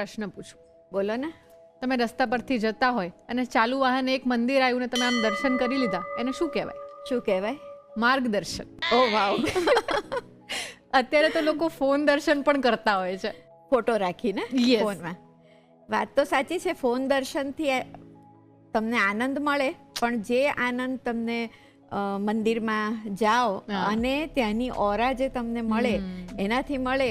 પ્રશ્ન પૂછું? બોલો ને. તમે રસ્તા પરથી જતા હોય અને ચાલુ વાહન એક મંદિર આવ્યું ને તમે આમ દર્શન કરી લીધા, એને શું કહેવાય? શું કહેવાય? માર્ગદર્શન. ઓ વાવ. અત્યારે તો લોકો ફોન દર્શન પણ કરતા હોય છે, ફોટો રાખીને Yes. ફોનમાં. વાત તો સાચી છે, ફોન દર્શનથી તમને આનંદ મળે, પણ જે આનંદ તમને મંદિરમાં જાઓ હા. અને ત્યાંની ઓરા જે તમને મળે એનાથી મળે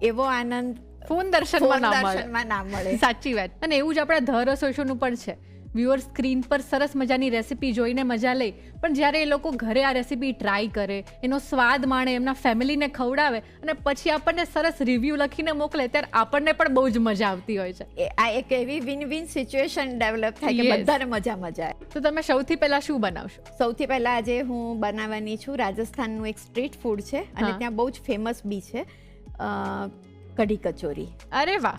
એવો આનંદ ફોન ફોન દર્શનમાં ના મળે. દર્શનમાં ના મળે. સાચી વાત. અને એવું જ આપણા ધ રસોઈશોનું પણ છે. વ્યુઅર સ્ક્રીન પર સરસ મજાની રેસીપી જોઈને મજા લે, પણ જ્યારે એ લોકો ઘરે આ રેસીપી ટ્રાય કરે, એનો સ્વાદ માણે, એમના ફેમિલીને ખવડાવે અને પછી આપણને સરસ રિવ્યૂ લખીને મોકલે, ત્યારે આપણને પણ બહુ જ મજા આવતી હોય છે. આ એક એવી વિન વિન સિચ્યુએશન ડેવલપ થાય કે Yes. બધાને મજા આવે. તો તમે સૌથી પહેલા શું બનાવશો? સૌથી પહેલા આજે હું બનાવવાની છું રાજસ્થાનનું એક સ્ટ્રીટ ફૂડ છે અને હા. ત્યાં બહુ જ ફેમસ બી છે, કઢી કચોરી. અરે વાહ.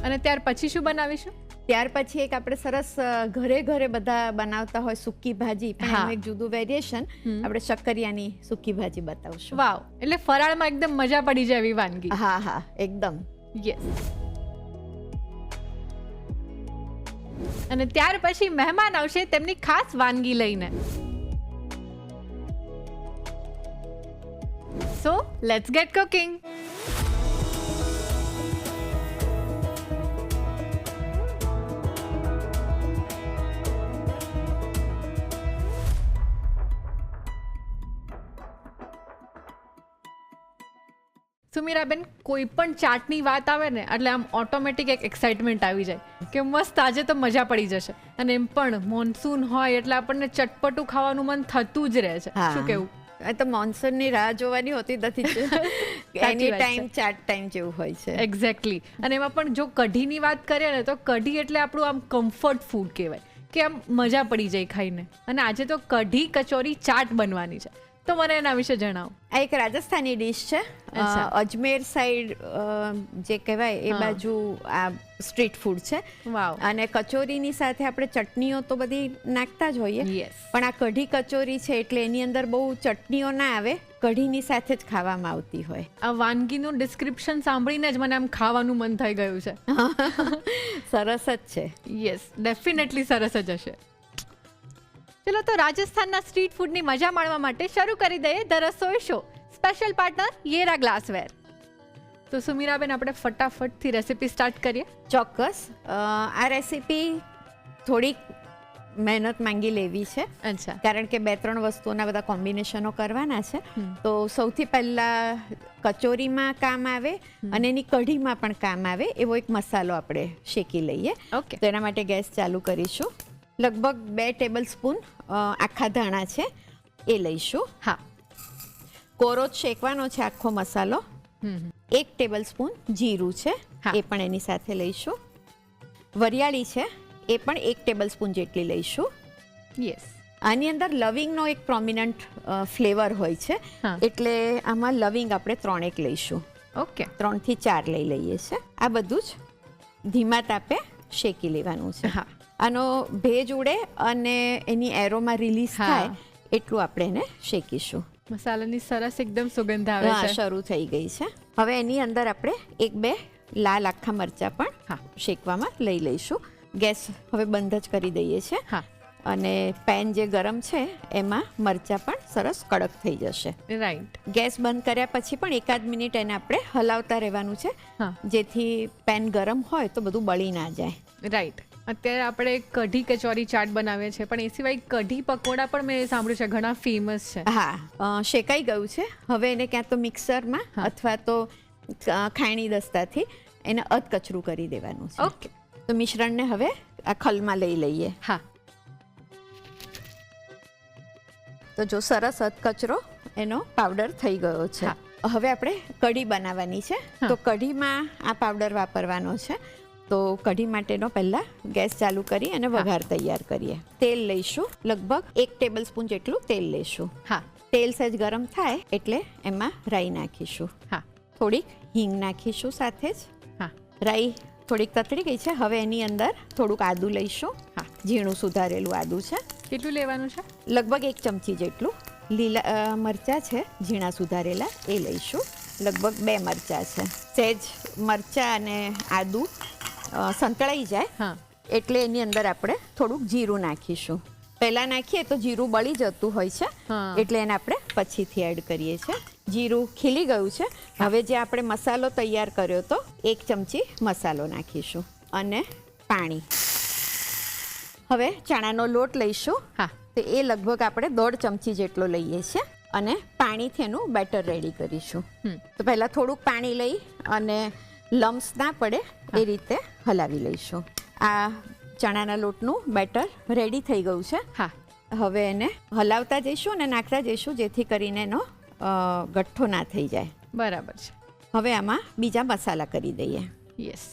અને ત્યાર પછી શું બનાવીશું? ત્યાર પછી એક આપણે સરસ ઘરે ઘરે બધા બનાવતા હોય સૂકી ભાજી, પણ હા. એનું એક જુદું વેરિએશન આપણે શક્કરિયાની સૂકી ભાજી બતાવશું. વાવ, એટલે ફરાળમાં એકદમ મજા પડી જાય એવી વાનગી. હા હા એકદમ. યસ. અને ત્યાર પછી મહેમાન આવશે તેમની ખાસ વાનગી લઈને. So let's get cooking. સુમીરાબેન, કોઈ પણ ચાટની વાત આવે ને એટલે આમ ઓટોમેટિક એક એક્સાઇટમેન્ટ આવી જાય કે મસ્ત આજે તો મજા પડી જશે. અને એમ પણ મોન્સૂન હોય એટલે આપણને ચટપટું ખાવાનું મન થતું જ રહે છે. હા. શું કેવું? આ તો મોન્સૂનની રાહ જોવાની હોતી નથી. સાચી એની વાત ટાઈમ ચાટ ટાઈમ જેવું હોય છે. એક્ઝેક્ટલી. અને એમાં પણ જો કઢીની વાત કરીએ ને તો કઢી એટલે આપણું આમ કમ્ફર્ટ ફૂડ કહેવાય કે આમ મજા પડી જાય ખાઈને. અને આજે તો કઢી કચોરી ચાટ બનવાની છે, તો મને એના વિશે જણાવો. આ એક રાજસ્થાની ડીશ છે. અચ્છા. અજમેર સાઈડ જે કહેવાય એ હા. બાજુ આ સ્ટ્રીટ ફૂડ છે. વાવ. અને કચોરીની સાથે આપણે ચટણીઓ તો બધી નાખતા જ હોઈએ, યસ. પણ આ કઢી કચોરી છે એટલે એની અંદર બહુ ચટણીઓ ના આવે, કઢીની સાથે જ ખાવામાં આવતી હોય. આ વાનગીનું ડિસ્ક્રિપ્શન સાંભળીને જ મને આમ ખાવાનું મન થઈ ગયું છે. સરસ જ છે. યસ, ડેફિનેટલી સરસ જ હશે. ચલો તો રાજસ્થાનના સ્ટ્રીટ ફૂડની મજા માણવા માટે શરૂ કરી દઈએ the Rasoi show. Special partner Yera glassware. તો સુમીરાબેન, આપણે ફટાફટથી રેસીપી સ્ટાર્ટ કરીએ. ચોક્કસ. આ રેસીપી થોડીક મહેનત માંગી લેવી છે, અચ્છા. કારણ કે 2-3 વસ્તુઓના બધા કોમ્બિનેશનો કરવાના છે. તો સૌથી પહેલા કચોરીમાં કામ આવે અને એની કઢીમાં પણ કામ આવે એવો એક મસાલો આપણે શેકી લઈએ. ઓકે. તો એના માટે ગેસ ચાલુ કરીશું. લગભગ 2 ટેબલ સ્પૂન આખા ધાણા છે એ લઈશું. હા. કોરો જ શેકવાનો છે આખો મસાલો. 1 ટેબલ સ્પૂન જીરું છે, હા. એ પણ એની સાથે લઈશું. વરિયાળી છે, એ પણ 1 ટેબલ સ્પૂન જેટલી લઈશું. યસ. આની અંદર લવિંગનો એક પ્રોમિનન્ટ ફ્લેવર હોય છે, હા. એટલે આમાં લવિંગ આપણે 3 લઈશું. ઓકે. 3 થી 4 લઈ લઈએ છે. આ બધું જ ધીમા તાપે શેકી લેવાનું છે. હા. આનો ભેજ ઉડે અને એની એરોમાં રિલીઝ હા. થાય એટલું આપણે એને શેકીશું. મસાલાની સરસ એકદમ સુગંધ આવે હા, છે. શરૂ થઈ ગઈ છે. હવે એની અંદર આપણે 1-2 લાલ આખા મરચાં પણ હા. શેકવામાં લઈ લઈશું. ગેસ હવે બંધ જ કરી દઈએ છે. હા. અને પેન જે ગરમ છે એમાં મરચાં પણ સરસ કડક થઈ જશે. રાઈટ. ગેસ બંધ કર્યા પછી પણ 1-8 મિનિટ એને આપણે હલાવતા રહેવાનું છે, હા. જેથી પેન ગરમ હોય તો બધું બળી ના જાય. રાઈટ. અત્યારે આપણે કઢી કચોરી ચાટ બનાવીએ છીએ, પણ એ સિવાય કઢી પકોડા પણ મેં સાંભળ્યું છે ઘણા ફેમસ છે. હા, શેકાઈ ગયું છે. હવે એને ક્યાં તો મિક્સરમાં હા. અથવા તો ખાયણી દસ્તાથી એને અધકચરું કરી દેવાનું છે. ઓકે. તો મિશ્રણને હવે આ ખલમાં લઈ લઈએ. હા. તો જો સરસ અધકચરો એનો પાવડર થઈ ગયો છે. હવે આપણે કઢી બનાવવાની છે, હા. તો કઢીમાં આ પાવડર વાપરવાનો છે. તો કઢી માટેનો પહેલા ગેસ ચાલુ કરી અને વઘાર તૈયાર કરીએ. તેલ લઈશું, લગભગ 1 ટેબલ સ્પૂન જેટલું તેલ લઈશું. હા. તેલ સહેજ ગરમ થાય એટલે એમાં રાઈ નાખીશું. હા. થોડીક હિંગ નાખીશું સાથે જ. હા. રાઈ થોડીક તતડી ગઈ છે. હવે એની અંદર થોડુંક આદું લઈશું. હા. ઝીણું સુધારેલું આદું છે, કેટલું લેવાનું છે? લગભગ 1 ચમચી જેટલું. લીલા મરચાં છે ઝીણા સુધારેલા, એ લઈશું. લગભગ 2 મરચાં છે. સહેજ મરચાં અને આદુ સંતળાઈ જાય હા એટલે એની અંદર આપણે થોડુંક જીરું નાખીશું. પહેલાં નાખીએ તો જીરું બળી જતું હોય છે, હા. એટલે એને આપણે પછીથી એડ કરીએ છીએ. જીરું ખીલી ગયું છે. હવે જે આપણે મસાલો તૈયાર કર્યો તો 1 ચમચી મસાલો નાખીશું અને પાણી. હવે ચણાનો લોટ લઈશું. હા તો એ લગભગ આપણે 1.5 ચમચી જેટલો લઈએ છીએ અને પાણીથી એનું બેટર રેડી કરીશું. તો પહેલાં થોડુંક પાણી લઈ અને લમ્સ ના પડે એ રીતે હલાવી લઈશું. આ ચણાના લોટનું બેટર રેડી થઈ ગયું છે. હા હવે એને હલાવતા જઈશું અને નાખતા જઈશું જેથી કરીને એનો ગઠ્ઠો ના થઈ જાય. બરાબર છે. હવે આમાં બીજા મસાલા કરી દઈએ. યસ.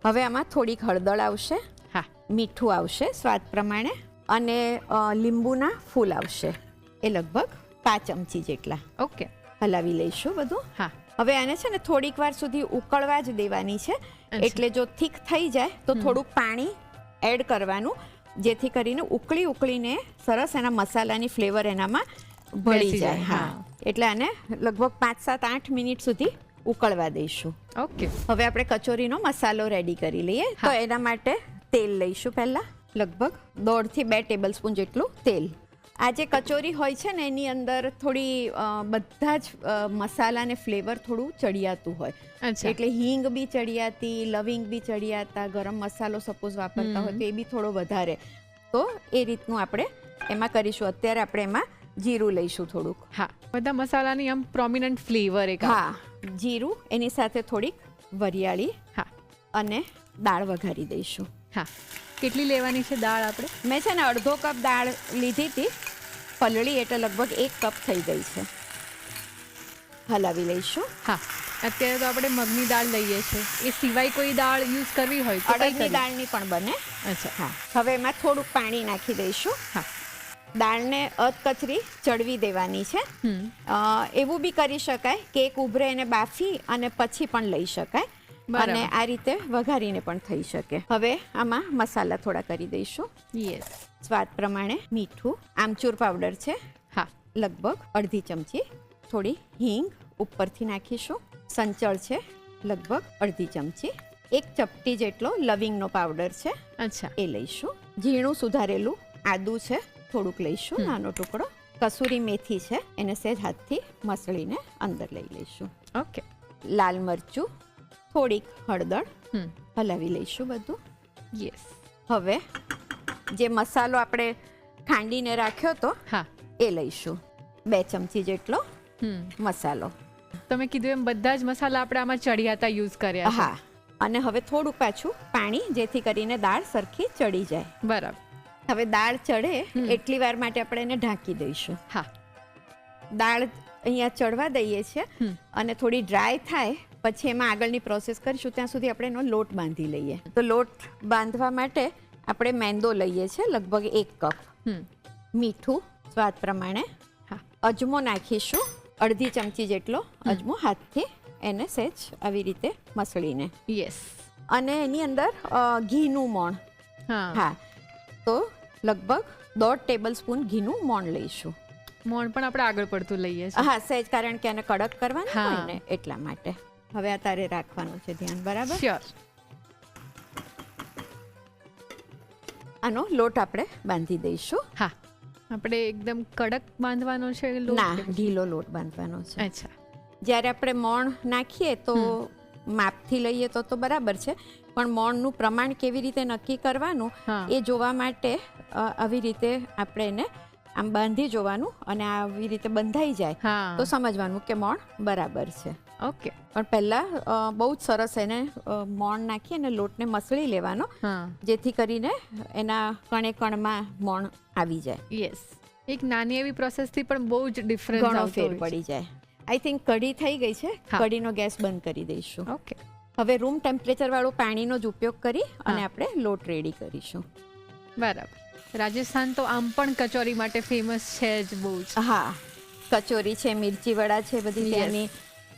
હવે આમાં થોડીક હળદર આવશે, હા મીઠું આવશે સ્વાદ પ્રમાણે અને લીંબુના ફૂલ આવશે. એ લગભગ 5 ચમચી જેટલા. ઓકે. હલાવી લઈશું બધું. હા હવે આને છે ને થોડીક વાર સુધી ઉકળવા જ દેવાની છે. અચ્છા. એટલે જો થીક થઈ જાય તો થોડુંક પાણી એડ કરવાનું જેથી કરીને ઉકળીને સરસ એના મસાલાની ફ્લેવર એનામાં ભળી બેસી જાય. જાય, હા એટલે આને લગભગ 5, 7, 8 મિનિટ સુધી ઉકળવા દઈશું. ઓકે. હવે આપણે કચોરીનો મસાલો રેડી કરી લઈએ. તો હા. એના માટે તેલ લઈશું. પહેલાં લગભગ 1.5 થી 2 ટેબલ સ્પૂન જેટલું તેલ. આ જે કચોરી હોય છે ને એની અંદર થોડી બધા જ મસાલાને ફ્લેવર થોડું ચડિયાતું હોય. અચ્છા. એટલે હિંગ બી ચડિયાતી, લવિંગ બી ચડિયાતા, ગરમ મસાલો સપોઝ વાપરતા હોય તો એ બી થોડો વધારે. તો એ રીતનું આપણે એમાં કરીશું. અત્યારે આપણે એમાં જીરું લઈશું થોડુંક. હા બધા મસાલાની આમ પ્રોમિનન્ટ ફ્લેવર એક આવે. હા જીરું, એની સાથે થોડીક વરિયાળી હા અને દાળ વઘારી દઈશું. હા કેટલી લેવાની છે દાળ આપણે? મેં છે ને 1/2 કપ દાળ લીધી હતી. પલળી એટલે લગભગ 1 કપ થઈ ગઈ છે. હલાવી લઈશું. હા અત્યારે તો આપણે મગની દાળ લઈએ છીએ. એ સિવાય કોઈ દાળ યુઝ કરવી હોય તો કઈ અડદની કરીએ? દાળની પણ બને. અચ્છા. હા હવે એમાં થોડુંક પાણી નાખી દઈશું. હા દાળને અધકચરી ચડવી દેવાની છે. એવું બી કરી શકાય કે એક ઉભરે એને બાફી અને પછી પણ લઈ શકાય. બરાબર. અને આ રીતે વઘારીને પણ થઈ શકે. હવે આમાં મસાલા થોડા કરી દઈશું. યસ. સ્વાદ પ્રમાણે મીઠું, આમચૂર પાવડર છે હા લગભગ 1/2 ચમચી, થોડી હિંગ ઉપરથી નાખીશું. સંચળ છે લગભગ 1/2 ચમચી, 1 ચપટી જેટલો લવિંગનો પાવડર છે અચ્છા. એ લઈશું. ઝીણું સુધારેલું આદુ છે થોડુંક લઈશું, નાનો ટુકડો. કસૂરી મેથી છે એને સહેજ હાથથી મસળીને અંદર લઈ લઈશું. ઓકે. લાલ મરચું, થોડીક હળદર. હમ હલાવી લઈશું બધું. યસ. હવે જે મસાલો આપણે ખાંડીને રાખ્યો તો હા એ લઈશું. 2 ચમચી જેટલો મસાલો. તમે કીધું એમ બધા જ મસાલા આપણે આમાં ચડિયાતા યુઝ કર્યા છે. હા અને હવે થોડુંક પાછું પાણી જેથી કરીને દાળ સરખી ચડી જાય. બરાબર. હવે દાળ ચડે એટલી વાર માટે આપણે એને ઢાંકી દઈશું. હા દાળ અહીંયા ચડવા દઈએ છીએ અને થોડી ડ્રાય થાય પછી એમાં આગળની પ્રોસેસ કરીશું. ત્યાં સુધી આપણે એનો લોટ બાંધી લઈએ. તો લોટ બાંધવા માટે આપણે મેંદો લઈએ છીએ લગભગ 1 કપ. મીઠું સ્વાદ પ્રમાણે. હા અજમો નાખીશું 1/2 ચમચી જેટલો અજમો, હાથથી એને સહેજ આવી રીતે મસળીને. યસ. અને એની અંદર ઘીનું મોણ. હા હા તો લગભગ 1/2 ટેબલ સ્પૂન ઘીનું મોણ લઈશું. મોણ પણ આપણે આગળ પડતું લઈએ છીએ. હા સહેજ, કારણ કે એને કડક કરવાનું હા. હોય ને એટલા માટે. હવે આ તારે રાખવાનું છે ધ્યાન. બરાબર. શ્યોર. આનો લોટ આપણે બાંધી દઈશું. હા આપણે એકદમ કડક બાંધવાનો છે લોટ ના, કે પછી? ઢીલો લોટ બાંધવાનો છે. અચ્છા. જ્યારે આપણે મોણ નાખીએ તો માપથી લઈએ તો બરાબર છે, પણ મોણનું પ્રમાણ કેવી રીતે નક્કી કરવાનું હા. એ જોવા માટે આવી રીતે આપણે એને આમ બાંધી જોવાનું અને આવી રીતે બંધાઈ જાય હા તો સમજવાનું કે મોણ બરાબર છે. ઓકે. પણ પહેલાં બહુ જ સરસ એને મોણ નાખી અને લોટને મસળી લેવાનો હા જેથી કરીને એના કણે કણમાં મોણ આવી જાય. યસ. એક નાની એવી પ્રોસેસથી પણ બહુ જ ડિફરન્સ ઘણો આવતો ફેર હોય છે. પડી જાય. આઈ થિંક કઢી થઈ ગઈ છે. હા. કઢીનો ગેસ બંધ કરી દઈશું. ઓકે. હવે રૂમ ટેમ્પરેચર વાળું પાણીનો જ ઉપયોગ કરી અને હા. આપણે લોટ રેડી કરીશું. બરાબર. રાજસ્થાન તો આમ પણ કચોરી માટે ફેમસ છે જ બહુ જ. હા કચોરી છે, મિર્ચી વડા છે, બધી Yes. ત્યાંની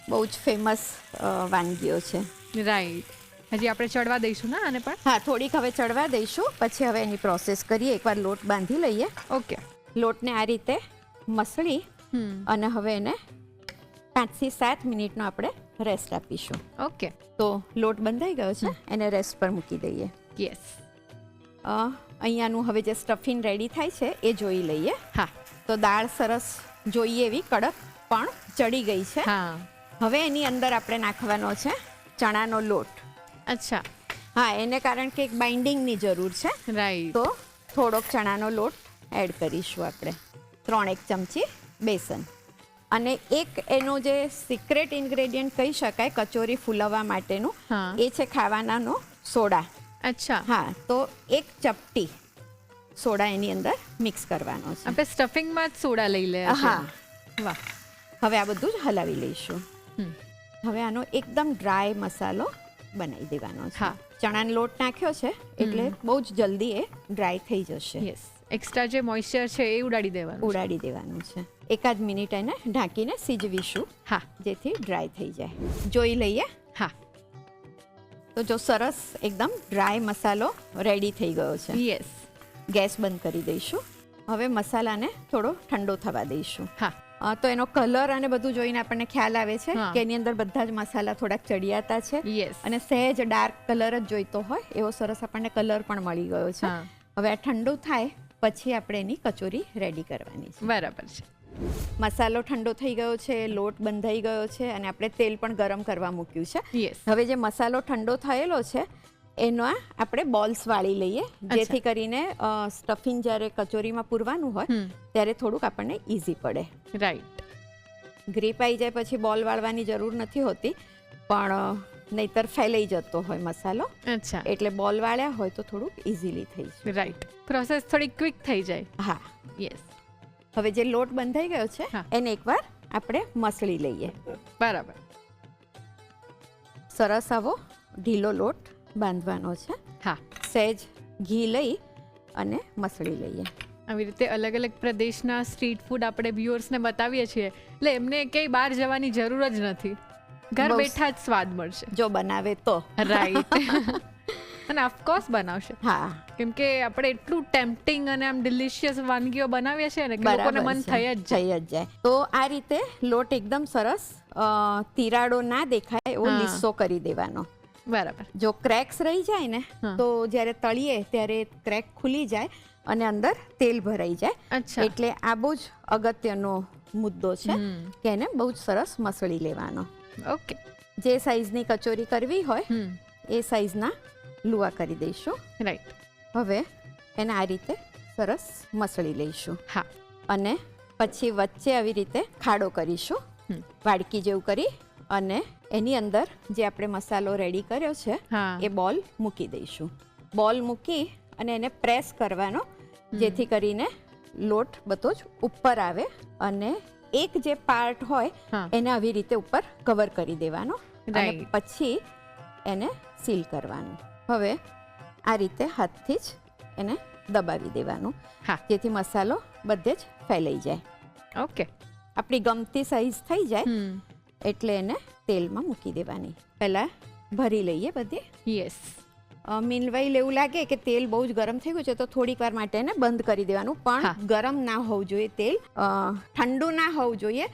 બહુ જ ફેમસ વાનગીઓ છે. રાઈટ. હજી આપણે ચડવા દઈશું ને આને પણ? હા થોડીક હવે ચડવા દઈશું, પછી હવે એની પ્રોસેસ કરીએ. એકવાર લોટ બાંધી લઈએ. ઓકે. લોટને આ રીતે મસળી અને હવે એને 5 થી 7 મિનિટનો આપણે રેસ્ટ આપીશું. ઓકે. તો લોટ બંધાઈ ગયો છે, એને રેસ્ટ પર મૂકી દઈએ. યસ. અહીંયાનું હવે જે સ્ટફિંગ રેડી થાય છે એ જોઈ લઈએ. હા. તો દાળ સરસ જોઈએ એવી કડક પણ ચડી ગઈ છે. હા. હવે એની અંદર આપણે નાખવાનો છે ચણાનો લોટ. અચ્છા. હા, એને કારણ કે એક બાઇન્ડિંગની જરૂર છે. રાઈટ. તો થોડોક ચણાનો લોટ એડ કરીશું આપણે. 3 ચમચી બેસન. અને એક એનો જે સિક્રેટ ઇન્ગ્રેડિયન્ટ કહી શકાય કચોરી ફૂલવવા માટેનું, હા. એ છે ખાવાનાનો સોડા. અચ્છા. હા, તો 1 ચપટી સોડા એની અંદર મિક્સ કરવાનો છે. આપણે સ્ટફિંગમાં જ સોડા લઈ લે. હા. વાહ. હવે આ બધું જ હલાવી લઈશું. હવે આનો એકદમ ડ્રાય મસાલો બનાવી દેવાનો છે. હા. ચણાનો લોટ નાખ્યો છે એટલે બહુ જ જલ્દી એ ડ્રાય થઈ જશે. યસ. એક્સ્ટ્રા જે મોઇસ્ચર છે એ ઉડાડી દેવાનું. ઉડાડી દેવાનું છે. એકાદ મિનિટ એને ઢાંકીને સીજવીશું. હા. જેથી ડ્રાય થઈ જાય. જોઈ લઈએ. હા. તો જો સરસ એકદમ ડ્રાય મસાલો રેડી થઈ ગયો છે. યસ. ગેસ બંધ કરી દઈશું. હવે મસાલાને થોડો ઠંડો થવા દઈશું. હા. તો એનો કલર અને બધું જોઈને આપણને ખ્યાલ આવે છે હા. કે એની અંદર બધા જ મસાલા થોડાક ચડિયાતા છે. યસ. અને સહેજ ડાર્ક કલર જ જોઈતો હોય એવો સરસ આપણને કલર પણ મળી ગયો છે. હા. હવે આ ઠંડુ થાય પછી આપણે એની કચોરી રેડી કરવાની છે. બરાબર છે. મસાલો ઠંડો થઈ ગયો છે, લોટ બંધાઈ ગયો છે અને આપણે તેલ પણ ગરમ કરવા મૂક્યું છે. યસ. હવે જે મસાલો ઠંડો થયેલો છે એનો આપણે બોલ્સ વાળી લઈએ, જેથી કરીને સ્ટફિંગ જ્યારે કચોરીમાં પૂરવાનું હોય ત્યારે થોડુંક આપણને ઈઝી પડે. રાઈટ. ગ્રીપ આવી જાય પછી બોલ વાળવાની જરૂર નથી હોતી, પણ નહીતર ફેલાઈ જતો હોય મસાલો, અચ્છા. એટલે બોલ વાળ્યા હોય તો થોડુંક ઇઝીલી થઈ જાય. રાઈટ. પ્રોસેસ થોડી ક્વિક થઈ જાય. હા. યસ. હવે જે લોટ બંધાઈ ગયો છે હા. એને એકવાર આપણે મસળી લઈએ. બરાબર. સરસ આવો ઢીલો લોટ બાંધવાનો છે. હા. સહેજ ઘી લઈ અને મસળી લઈએ. આવી રીતે અલગ અલગ પ્રદેશના સ્ટ્રીટ ફૂડ આપણે વ્યુઅર્સને બતાવીએ છીએ, એટલે એમને કંઈ બહાર જવાની જરૂર જ નથી, ઘર બહુ બેઠા જ સ્વાદ મળશે. જો બનાવે તો. રાઈટ. અને ઓફકોર્સ બનાવશે, હા, કેમ કે આપણે એટલું ટેમ્પટિંગ અને આમ ડિલિશિયસ વાનગીઓ બનાવીએ છીએ ને કે લોકોને બરાબર મન છે. થઈ જ જાય. થઈ જ જાય. તો આ રીતે લોટ એકદમ સરસ તિરાડો ના દેખાય એવો હા. લીસો કરી દેવાનો. બરાબર. જો ક્રેક્સ રહી જાય ને હા. તો જ્યારે તળીએ ત્યારે ક્રેક ખુલી જાય અને અંદર તેલ ભરાઈ જાય. અચ્છા. એટલે આ બહુ જ અગત્યનો મુદ્દો છે કે એને બહુ જ સરસ મસળી લેવાનો. ઓકે. જે સાઈઝની કચોરી કરવી હોય હમ. એ સાઈઝના લુવા કરી દઈશું. રાઈટ. હવે એને આ રીતે સરસ મસળી લઈશું હા. અને પછી વચ્ચે આવી રીતે ખાડો કરીશું, વાડકી જેવું કરી, અને એની અંદર જે આપણે મસાલો રેડી કર્યો છે હા. એ બોલ મૂકી દઈશું. બોલ મૂકી અને એને પ્રેસ કરવાનો, જેથી કરીને લોટ બધો જ ઉપર આવે અને એક જે પાર્ટ હોય હા. એને આવી રીતે ઉપર કવર કરી દેવાનો અને Right. પછી એને સીલ કરવાનું. હવે આ રીતે હાથથી જ એને દબાવી દેવાનું, હા. જેથી મસાલો બધે જ ફેલાઈ જાય. ઓકે. આપણી ગમતી સાઈઝ થઈ જાય હમ. એટલે એને તેલમાં મૂકી દેવાની. પહેલાં ભરી લઈએ બધી. યસ. મીનવાઇલ એવું લાગે કે તેલ બહુ જ ગરમ થઈ ગયું છે તો થોડીક વાર માટે એને બંધ કરી દેવાનું, પણ હા. ગરમ ના હોવું જોઈએ તેલ, ઠંડુ ના હોવું જોઈએ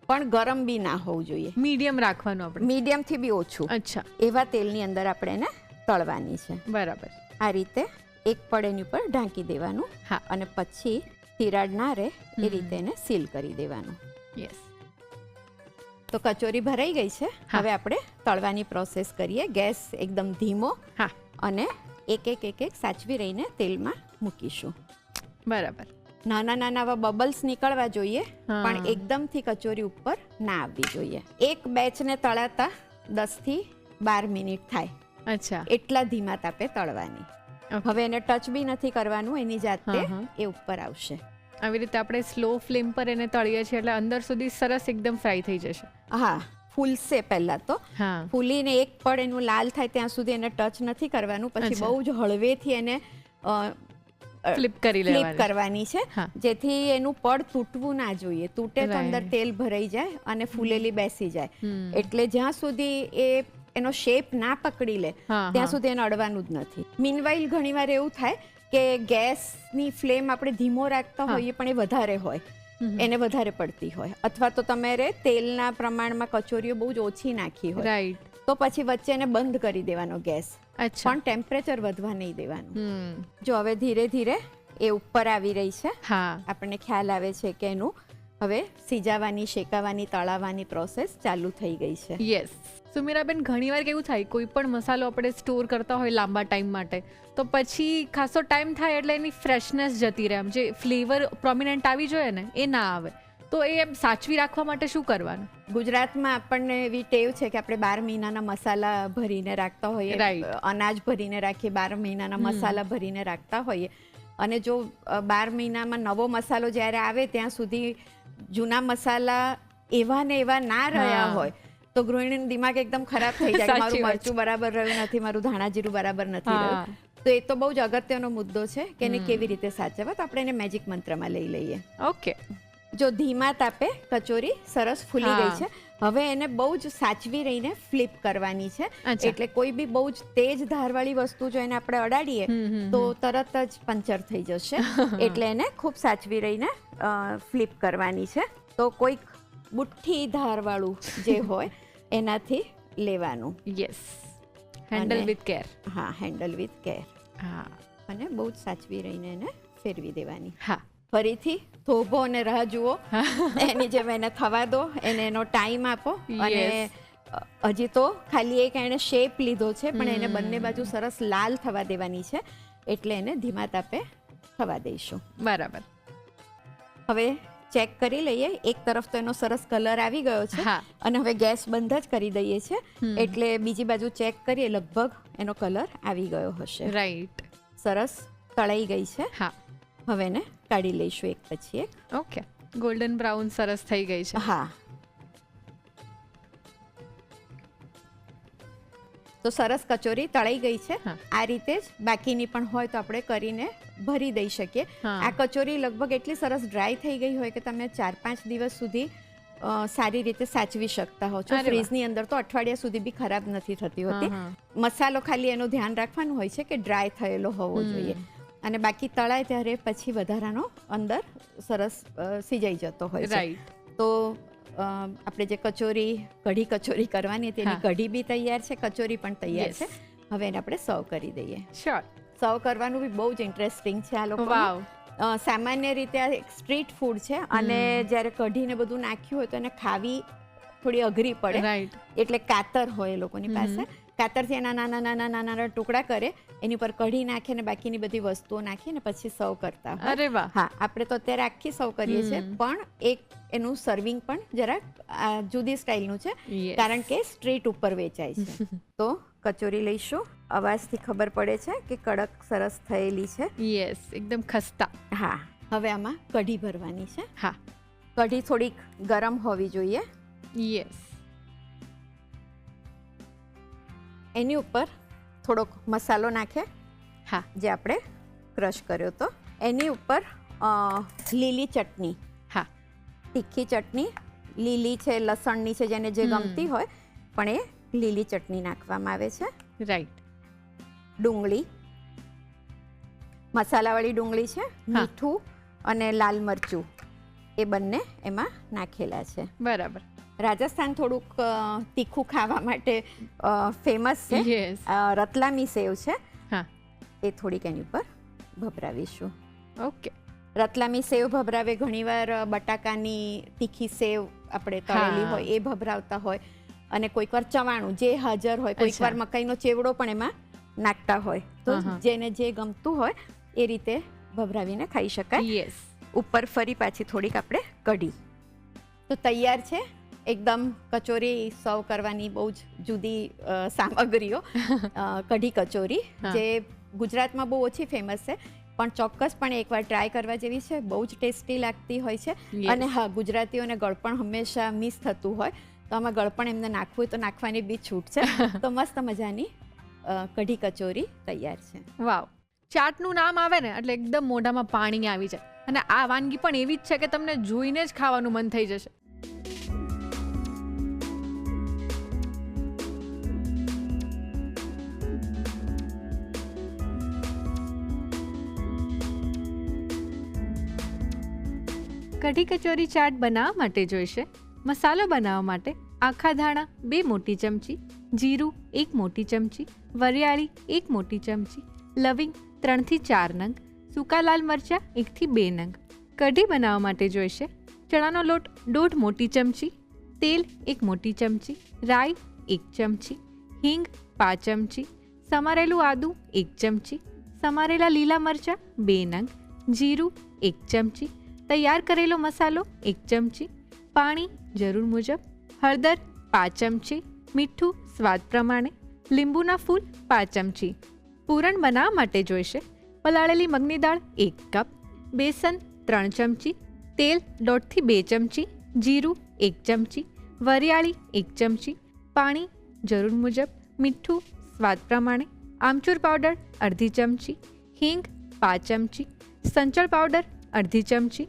પણ ગરમ બી ના હોવું જોઈએ, મીડિયમ રાખવાનું આપણે. મીડિયમથી બી ઓછું, અચ્છા. એવા તેલની અંદર આપણે એને તળવાની છે. બરાબર. આ રીતે એક પડ એની ઉપર ઢાંકી દેવાનું હા. અને પછી તિરાડ ના રહે એ રીતે એને સીલ કરી દેવાનું. યસ. તો કચોરી ભરાઈ ગઈ છે. હા. હવે આપણે તળવાની પ્રોસેસ કરીએ. ગેસ એકદમ ધીમો હા. અને એક એક સાચવી રહીને તેલમાં મૂકીશું. બરાબર. નાના નાના આવા બબલ્સ નીકળવા જોઈએ, હા. પણ એકદમથી કચોરી ઉપર ના આવવી જોઈએ. એક બેચને તળાતા 10 થી 12 મિનિટ થાય અચ્છા. એટલા ધીમા તાપે તળવાની. Okay. હવે એને ટચ બી નથી કરવાનું, એની જાતે હા, હા. એ ઉપર આવશે. આવી રીતે આપણે સ્લો ફ્લેમ પર એને તળીએ છીએ એટલે અંદર સુધી સરસ એકદમ ફ્રાય થઈ જશે. હા, ફૂલશે પહેલા તો. હા. ફૂલીને એક પડ એનું લાલ થાય ત્યાં સુધી એને ટચ નથી કરવાનું. પછી અચ્છા. બહુ જ હળવેથી એને ફ્લિપ કરી ફ્લિપ લેવાની. કરવાની છે, હા. જેથી એનું પડ તૂટવું ના જોઈએ. તૂટે તો Right. અંદર તેલ ભરાઈ જાય અને ફૂલેલી બેસી જાય. હમ. એટલે જ્યાં સુધી એનો શેપ ના પકડી લે હા, ત્યાં હા. સુધી એને અડવાનું જ નથી. મીનવાઇલ ઘણીવાર એવું થાય કે ગેસની ફ્લેમ આપણે ધીમો રાખતા હા. હોઈએ પણ એ વધારે હોય, એને વધારે પડતી હોય, અથવા તો તમારે તેલના પ્રમાણમાં કચોરીઓ બહુ જ ઓછી નાખી હોય, રાઈટ. તો પછી વચ્ચે એને બંધ કરી દેવાનો ગેસ, અચ્છા. પણ ટેમ્પરેચર વધવા નહીં દેવાનું. હમ. જો હવે ધીરે ધીરે એ ઉપર આવી રહી છે, હા. આપણને ખ્યાલ આવે છે કે એનું હવે સિજાવાની, શેકાવાની, તળાવવાની પ્રોસેસ ચાલુ થઈ ગઈ છે. યસ. સુમીરાબેન, ઘણીવાર કેવું થાય, કોઈ પણ મસાલો આપણે સ્ટોર કરતા હોય લાંબા ટાઈમ માટે, તો પછી ખાસો ટાઈમ થાય એટલે એની ફ્રેશનેસ જતી રહે, આમ જે ફ્લેવર પ્રોમિનન્ટ આવી જોઈએ ને એ ના આવે. તો એ એમ સાચવી રાખવા માટે શું કરવાનું? ગુજરાતમાં આપણને એવી ટેવ છે કે આપણે 12 મહિનાના મસાલા ભરીને રાખતા હોઈએ, Right. અનાજ ભરીને રાખીએ, 12 મહિનાના મસાલા ભરીને રાખતા હોઈએ, અને જો 12 મહિનામાં નવો મસાલો જ્યારે આવે ત્યાં સુધી જૂના મસાલા એવા ને એવા ના રહ્યા હા. હોય, તો ગૃહિણીનું દિમાગ એકદમ ખરાબ થઈ જાય કે સાચી મારું વાત છે. મરચું બરાબર રહ્યું નથી, મારું ધાણા જીરું બરાબર નથી હા. રહ્યું. તો એ તો બહુ જ અગત્યનો મુદ્દો છે કે એને કેવી રીતે સાચવવા. તો આપણે એને મેજિક મંત્રમાં લઈ લઈએ. ઓકે. જો ધીમા તાપે કચોરી સરસ ફૂલી હા. ગઈ છે, હવે એને બહુ જ સાચવી રહીને ફ્લિપ કરવાની છે. અચ્છા. એટલે કોઈ બી બહુ જ તેજ ધારવાળી વસ્તુ જો એને આપણે અડાડીએ તો તરત જ પંચર થઈ જશે. એટલે એને ખૂબ સાચવી રહીને ફ્લિપ કરવાની છે. તો કોઈક બુઠ્ઠી ધારવાળું જે હોય એનાથી લેવાનું. યસ. હેન્ડલ અને- વિથ કેર. હા, હેન્ડલ વિથ કેર. હા. અને બહુ જ સાચવી રહીને એને ફેરવી દેવાની. હા. ફરીથી થોભો અને રાહ જુઓ, એની જેમ એને થવા દો, એને એનો ટાઈમ આપો. અને Yes. હજી તો ખાલી એક એણે શેપ લીધો છે, પણ એને બંને બાજુ સરસ લાલ થવા દેવાની છે, એટલે એને ધીમા તાપે થવા દઈશું. બરાબર. હવે ચેક કરી લઈએ. એક તરફ તો એનો સરસ કલર આવી ગયો છે, હા. અને હવે ગેસ બંધ જ કરી દઈએ છે, એટલે બીજી બાજુ ચેક કરીએ, લગભગ એનો કલર આવી ગયો હશે. રાઈટ. સરસ તળાઈ ગઈ છે. હા. હવે એને કાઢી લઈશું એક પછી એક. ઓકે. ગોલ્ડન બ્રાઉન સરસ થઈ ગઈ છે. હા, તો સરસ કચોરી તળાઈ ગઈ છે. હા. આ રીતે જ બાકીની પણ હોય તો આપણે કરીને ભરી દઈ શકીએ. હા. આ કચોરી લગભગ એટલી સરસ ડ્રાય થઈ ગઈ હોય કે તમે 4-5 દિવસ સુધી સારી રીતે સાચવી શકતા હો છો. અરે વાહ. ફ્રીજની અંદર તો અઠવાડિયા સુધી બી ખરાબ નથી થતી હોતી. હા, મસાલો ખાલી એનું ધ્યાન રાખવાનું હોય છે કે ડ્રાય થયેલો હોવો જોઈએ, અને બાકી તળાય ત્યારે પછી વધારાનો અંદર સરસ સિજાઈ જતો હોય છે. રાઈટ. તો આપણે જે કઢી કચોરી કરવાની હતી, એની હા. કઢી બી તૈયાર છે, કચોરી પણ તૈયાર Yes. છે. હવે એને આપણે સર્વ કરી દઈએ. શ્યોર. સર્વ કરવાનું બી બહુ જ ઇન્ટરેસ્ટિંગ છે આ લોકો. વાવ. સામાન્ય રીતે આ એક સ્ટ્રીટ ફૂડ છે, અને જ્યારે કઢીને બધું નાખ્યું હોય તો એને ખાવી થોડી અઘરી પડે. રાઈટ. એટલે કાતર હોય એ લોકોની પાસે, કાતરથી એના નાના નાના નાના નાના ટુકડા કરે, એની પર કઢી નાખે ને બાકીની બધી વસ્તુઓ નાખીને પછી સર્વ કરતા હોય. અરે વાહ. હા, આપણે તો અત્યારે આખી સર્વ કરીએ છીએ, પણ એક એનું સર્વિંગ પણ જરાક જુદી સ્ટાઇલનું છે, Yes. કારણ કે સ્ટ્રીટ ઉપર વેચાય છે. તો કચોરી લઈશું. અવાજથી ખબર પડે છે કે કડક સરસ થયેલી છે. યસ. એકદમ ખસ્તા. હા, હવે આમાં કઢી ભરવાની છે. હા. કઢી થોડીક ગરમ હોવી જોઈએ. યસ. એની ઉપર થોડોક મસાલો નાખે, હા. જે આપણે ક્રશ કર્યો તો. એની ઉપર લીલી ચટણી, હા. તીખી ચટણી, લીલી છે, લસણની છે, જેને જે ગમતી હોય, પણ એ લીલી ચટણી નાખવામાં આવે છે. રાઈટ. ડુંગળી, મસાલાવાળી ડુંગળી છે, મીઠું અને લાલ મરચું, એ બંને એમાં નાખેલા છે. બરાબર. રાજસ્થાન થોડુંક તીખું ખાવા માટે ફેમસ છે. યસ. રતલામી સેવ છે, હા. એ થોડીક એની ઉપર ભભરાવીશું. ઓકે. રતલામી સેવ ભભરાવે, ઘણીવાર બટાકાની તીખી સેવ આપણે તળેલી હા. હોય એ ભભરાવતા હોય, અને કોઈક વાર ચવાણું જે હાજર હોય, કોઈક વાર અચ્છા. મકાઈનો ચેવડો પણ એમાં નાખતા હોય. તો હા. જેને જે ગમતું હોય એ રીતે ભભરાવીને ખાઈ શકાય. યસ. ઉપર ફરી પાછી થોડીક આપણે કઢી. તો તૈયાર છે એકદમ કચોરી સર્વ કરવાની બહુ જ જુદી સામગ્રીઓ. કઢી કચોરી, હા. જે ગુજરાતમાં બહુ ઓછી ફેમસ છે, પણ ચોક્કસપણે એકવાર ટ્રાય કરવા જેવી છે. બહુ જ ટેસ્ટી લાગતી હોય છે. Yes. અને હા, ગુજરાતીઓને ગળપણ હંમેશા મિસ થતું હોય, તો આમાં ગળપણ એમને નાખવું હોય તો નાખવાની બી છૂટ છે. તો મસ્ત મજાની કઢી કચોરી તૈયાર છે. વાવ. ચાટનું નામ આવે ને એટલે એકદમ મોઢામાં પાણી આવી જાય, અને આ વાનગી પણ એવી જ છે કે તમને જોઈને જ ખાવાનું મન થઈ જશે. કઢી કચોરી ચાટ બનાવવા માટે જોઈશે મસાલો બનાવવા માટે આખા ધાણા 2 મોટી ચમચી, જીરું 1 મોટી ચમચી, વરિયાળી 1 મોટી ચમચી, લવિંગ 3 થી 4 નંગ, સૂકા લાલ મરચાં 1 થી 2 નંગ. કઢી બનાવવા માટે જોઈશે ચણાનો લોટ 1.5 મોટી ચમચી, તેલ 1 મોટી ચમચી, રાઈ 1 ચમચી, હિંગ 5 ચમચી, સમારેલું આદું 1 ચમચી, સમારેલા લીલા મરચાં 2 નંગ, જીરું 1 ચમચી, તૈયાર કરેલો મસાલો 1 ચમચી, પાણી જરૂર મુજબ, હળદર 5 ચમચી, મીઠું સ્વાદ પ્રમાણે, લીંબુના ફૂલ 5 ચમચી. પૂરણ બનાવવા માટે જોઈશે પલાળેલી મગની દાળ 1 કપ, બેસન 3 ચમચી, તેલ 1.5 થી 2 ચમચી, જીરું 1 ચમચી, વરિયાળી 1 ચમચી, પાણી જરૂર મુજબ, મીઠું સ્વાદ પ્રમાણે, આમચૂર પાવડર અડધી ચમચી, હિંગ 5 ચમચી, સંચળ પાવડર અડધી ચમચી,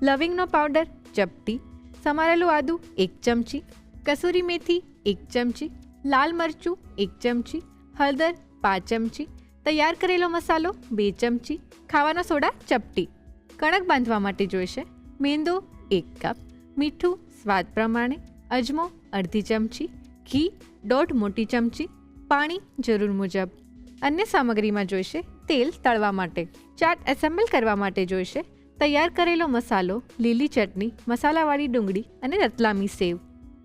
લવિંગનો પાવડર ચપટી, સમારેલું આદું 1 ચમચી, કસૂરી મેથી 1 ચમચી, લાલ મરચું 1 ચમચી, હળદર 5 ચમચી, તૈયાર કરેલો મસાલો 2 ચમચી, ખાવાનો સોડા ચપટી. કણક બાંધવા માટે જોઈશે મેંદો 1 કપ, મીઠું સ્વાદ પ્રમાણે, અજમો અડધી ચમચી, ઘી 1.5 મોટી ચમચી, પાણી જરૂર મુજબ. અન્ય સામગ્રીમાં જોઈશે તેલ તળવા માટે. ચાટ એસેમ્બલ કરવા માટે જોઈશે તૈયાર કરેલો મસાલો, લીલી ચટણી, મસાલાવાળી ડુંગળી અને રતલામી સેવ.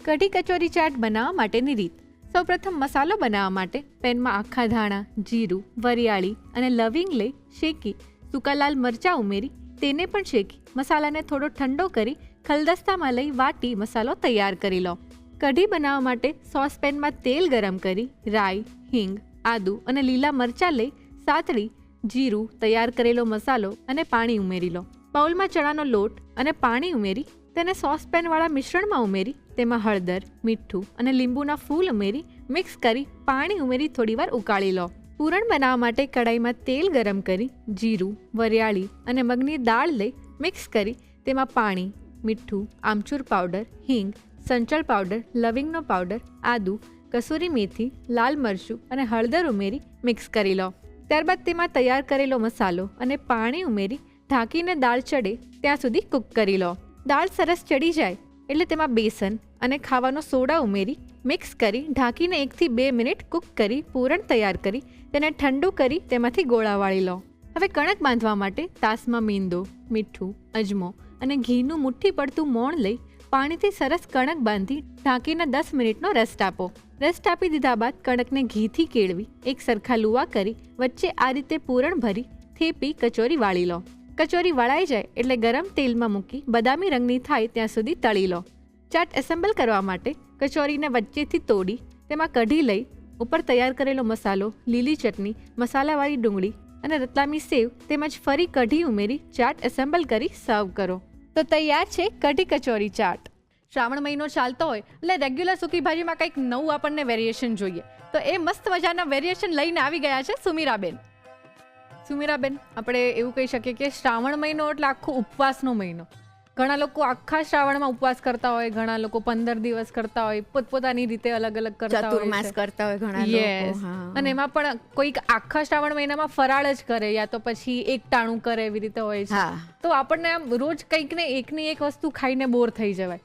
કઢી કચોરી ચાટ બનાવવા માટેની રીત. સૌપ્રથમ મસાલો બનાવવા માટે પેનમાં આખા ધાણા, જીરું, વરિયાળી અને લવિંગ લઈ શેકી સૂકા લાલ મરચાં ઉમેરી તેને પણ શેકી મસાલાને થોડો ઠંડો કરી ખલદસ્તામાં લઈ વાટી મસાલો તૈયાર કરી લો. કઢી બનાવવા માટે સોસપેનમાં તેલ ગરમ કરી રાઈ, હિંગ, આદુ અને લીલા મરચાં લઈ સાતળી, જીરું, તૈયાર કરેલો મસાલો અને પાણી ઉમેરી લો. બાઉલમાં ચણાનો લોટ અને પાણી ઉમેરી તેને સોસપેનવાળા મિશ્રણમાં ઉમેરી તેમાં હળદર, મીઠું અને લીંબુના ફૂલ ઉમેરી મિક્સ કરી પાણી ઉમેરી થોડીવાર ઉકાળી લો. પૂરણ બનાવવા માટે કડાઈમાં તેલ ગરમ કરી જીરું, વરિયાળી અને મગની દાળ લઈ મિક્સ કરી તેમાં પાણી, મીઠું, આમચૂર પાવડર, હિંગ, સંચળ પાવડર, લવિંગનો પાવડર, આદુ, કસૂરી મેથી, લાલ મરચું અને હળદર ઉમેરી મિક્સ કરી લો. ત્યારબાદ તેમાં તૈયાર કરેલો મસાલો અને પાણી ઉમેરી ઢાંકીને દાળ ચડે ત્યાં સુધી કૂક કરી લો. દાળ સરસ ચડી જાય એટલે તેમાં બેસન અને ખાવાનો સોડા ઉમેરી મિક્સ કરી ઢાંકીને 1 થી 2 મિનિટ કૂક કરી પૂરણ તૈયાર કરી તેને ઠંડુ કરી તેમાંથી ગોળા વાળી લો. હવે કણક બાંધવા માટે તાસમાં મેંદો, મીઠું, અજમો અને ઘીનું મુઠ્ઠી પડતું મોણ લઈ પાણીથી સરસ કણક બાંધી ઢાંકીને 10 મિનિટનો રેસ્ટ આપો. રેસ્ટ આપી દીધા બાદ કણકને ઘીથી કેળવી એક સરખા લુવા કરી વચ્ચે આ રીતે પૂરણ ભરી થેપી કચોરી વાળી લો. કચોરી વળાઈ જાય એટલે ગરમ તેલમાં મૂકી બદામી રંગની થાય ત્યાં સુધી તળી લો. ચાટ એસેમ્બલ કરવા માટે કચોરીને વચ્ચેથી તોડી તેમાં કઢી લઈ ઉપર તૈયાર કરેલો મસાલો, લીલી ચટણી, મસાલાવાળી ડુંગળી અને રતલામી સેવ તેમજ ફરી કઢી ઉમેરી ચાટ એસેમ્બલ કરી સર્વ કરો. તો તૈયાર છે કઢી કચોરી ચાટ. શ્રાવણ મહિનો ચાલતો હોય એટલે રેગ્યુલર સૂકી ભાજીમાં કંઈક નવું આપણને વેરિએશન જોઈએ, તો એ મસ્ત મજાના વેરિએશન લઈને આવી ગયા છે સુમીરાબેન. સુમીરાબેન, આપણે એવું કહી શકીએ કે શ્રાવણ મહિનો એટલે આખો ઉપવાસનો મહિનો. ઘણા લોકો આખા શ્રાવણમાં ઉપવાસ કરતા હોય, ઘણા લોકો 15 દિવસ કરતા હોય, પોતપોતાની રીતે અલગ અલગ કરતા હોય, ચતુર્માસ કરતા હોય ઘણા Yes. લોકો. હા. અને એમાં પણ કોઈક આખા શ્રાવણ મહિનામાં ફરાળ જ કરે યા તો પછી એક ટાણું કરે એવી રીતે હોય છે. હા. તો આપણને આમ રોજ કંઈક ને એકની એક વસ્તુ ખાઈને બોર થઈ જવાય.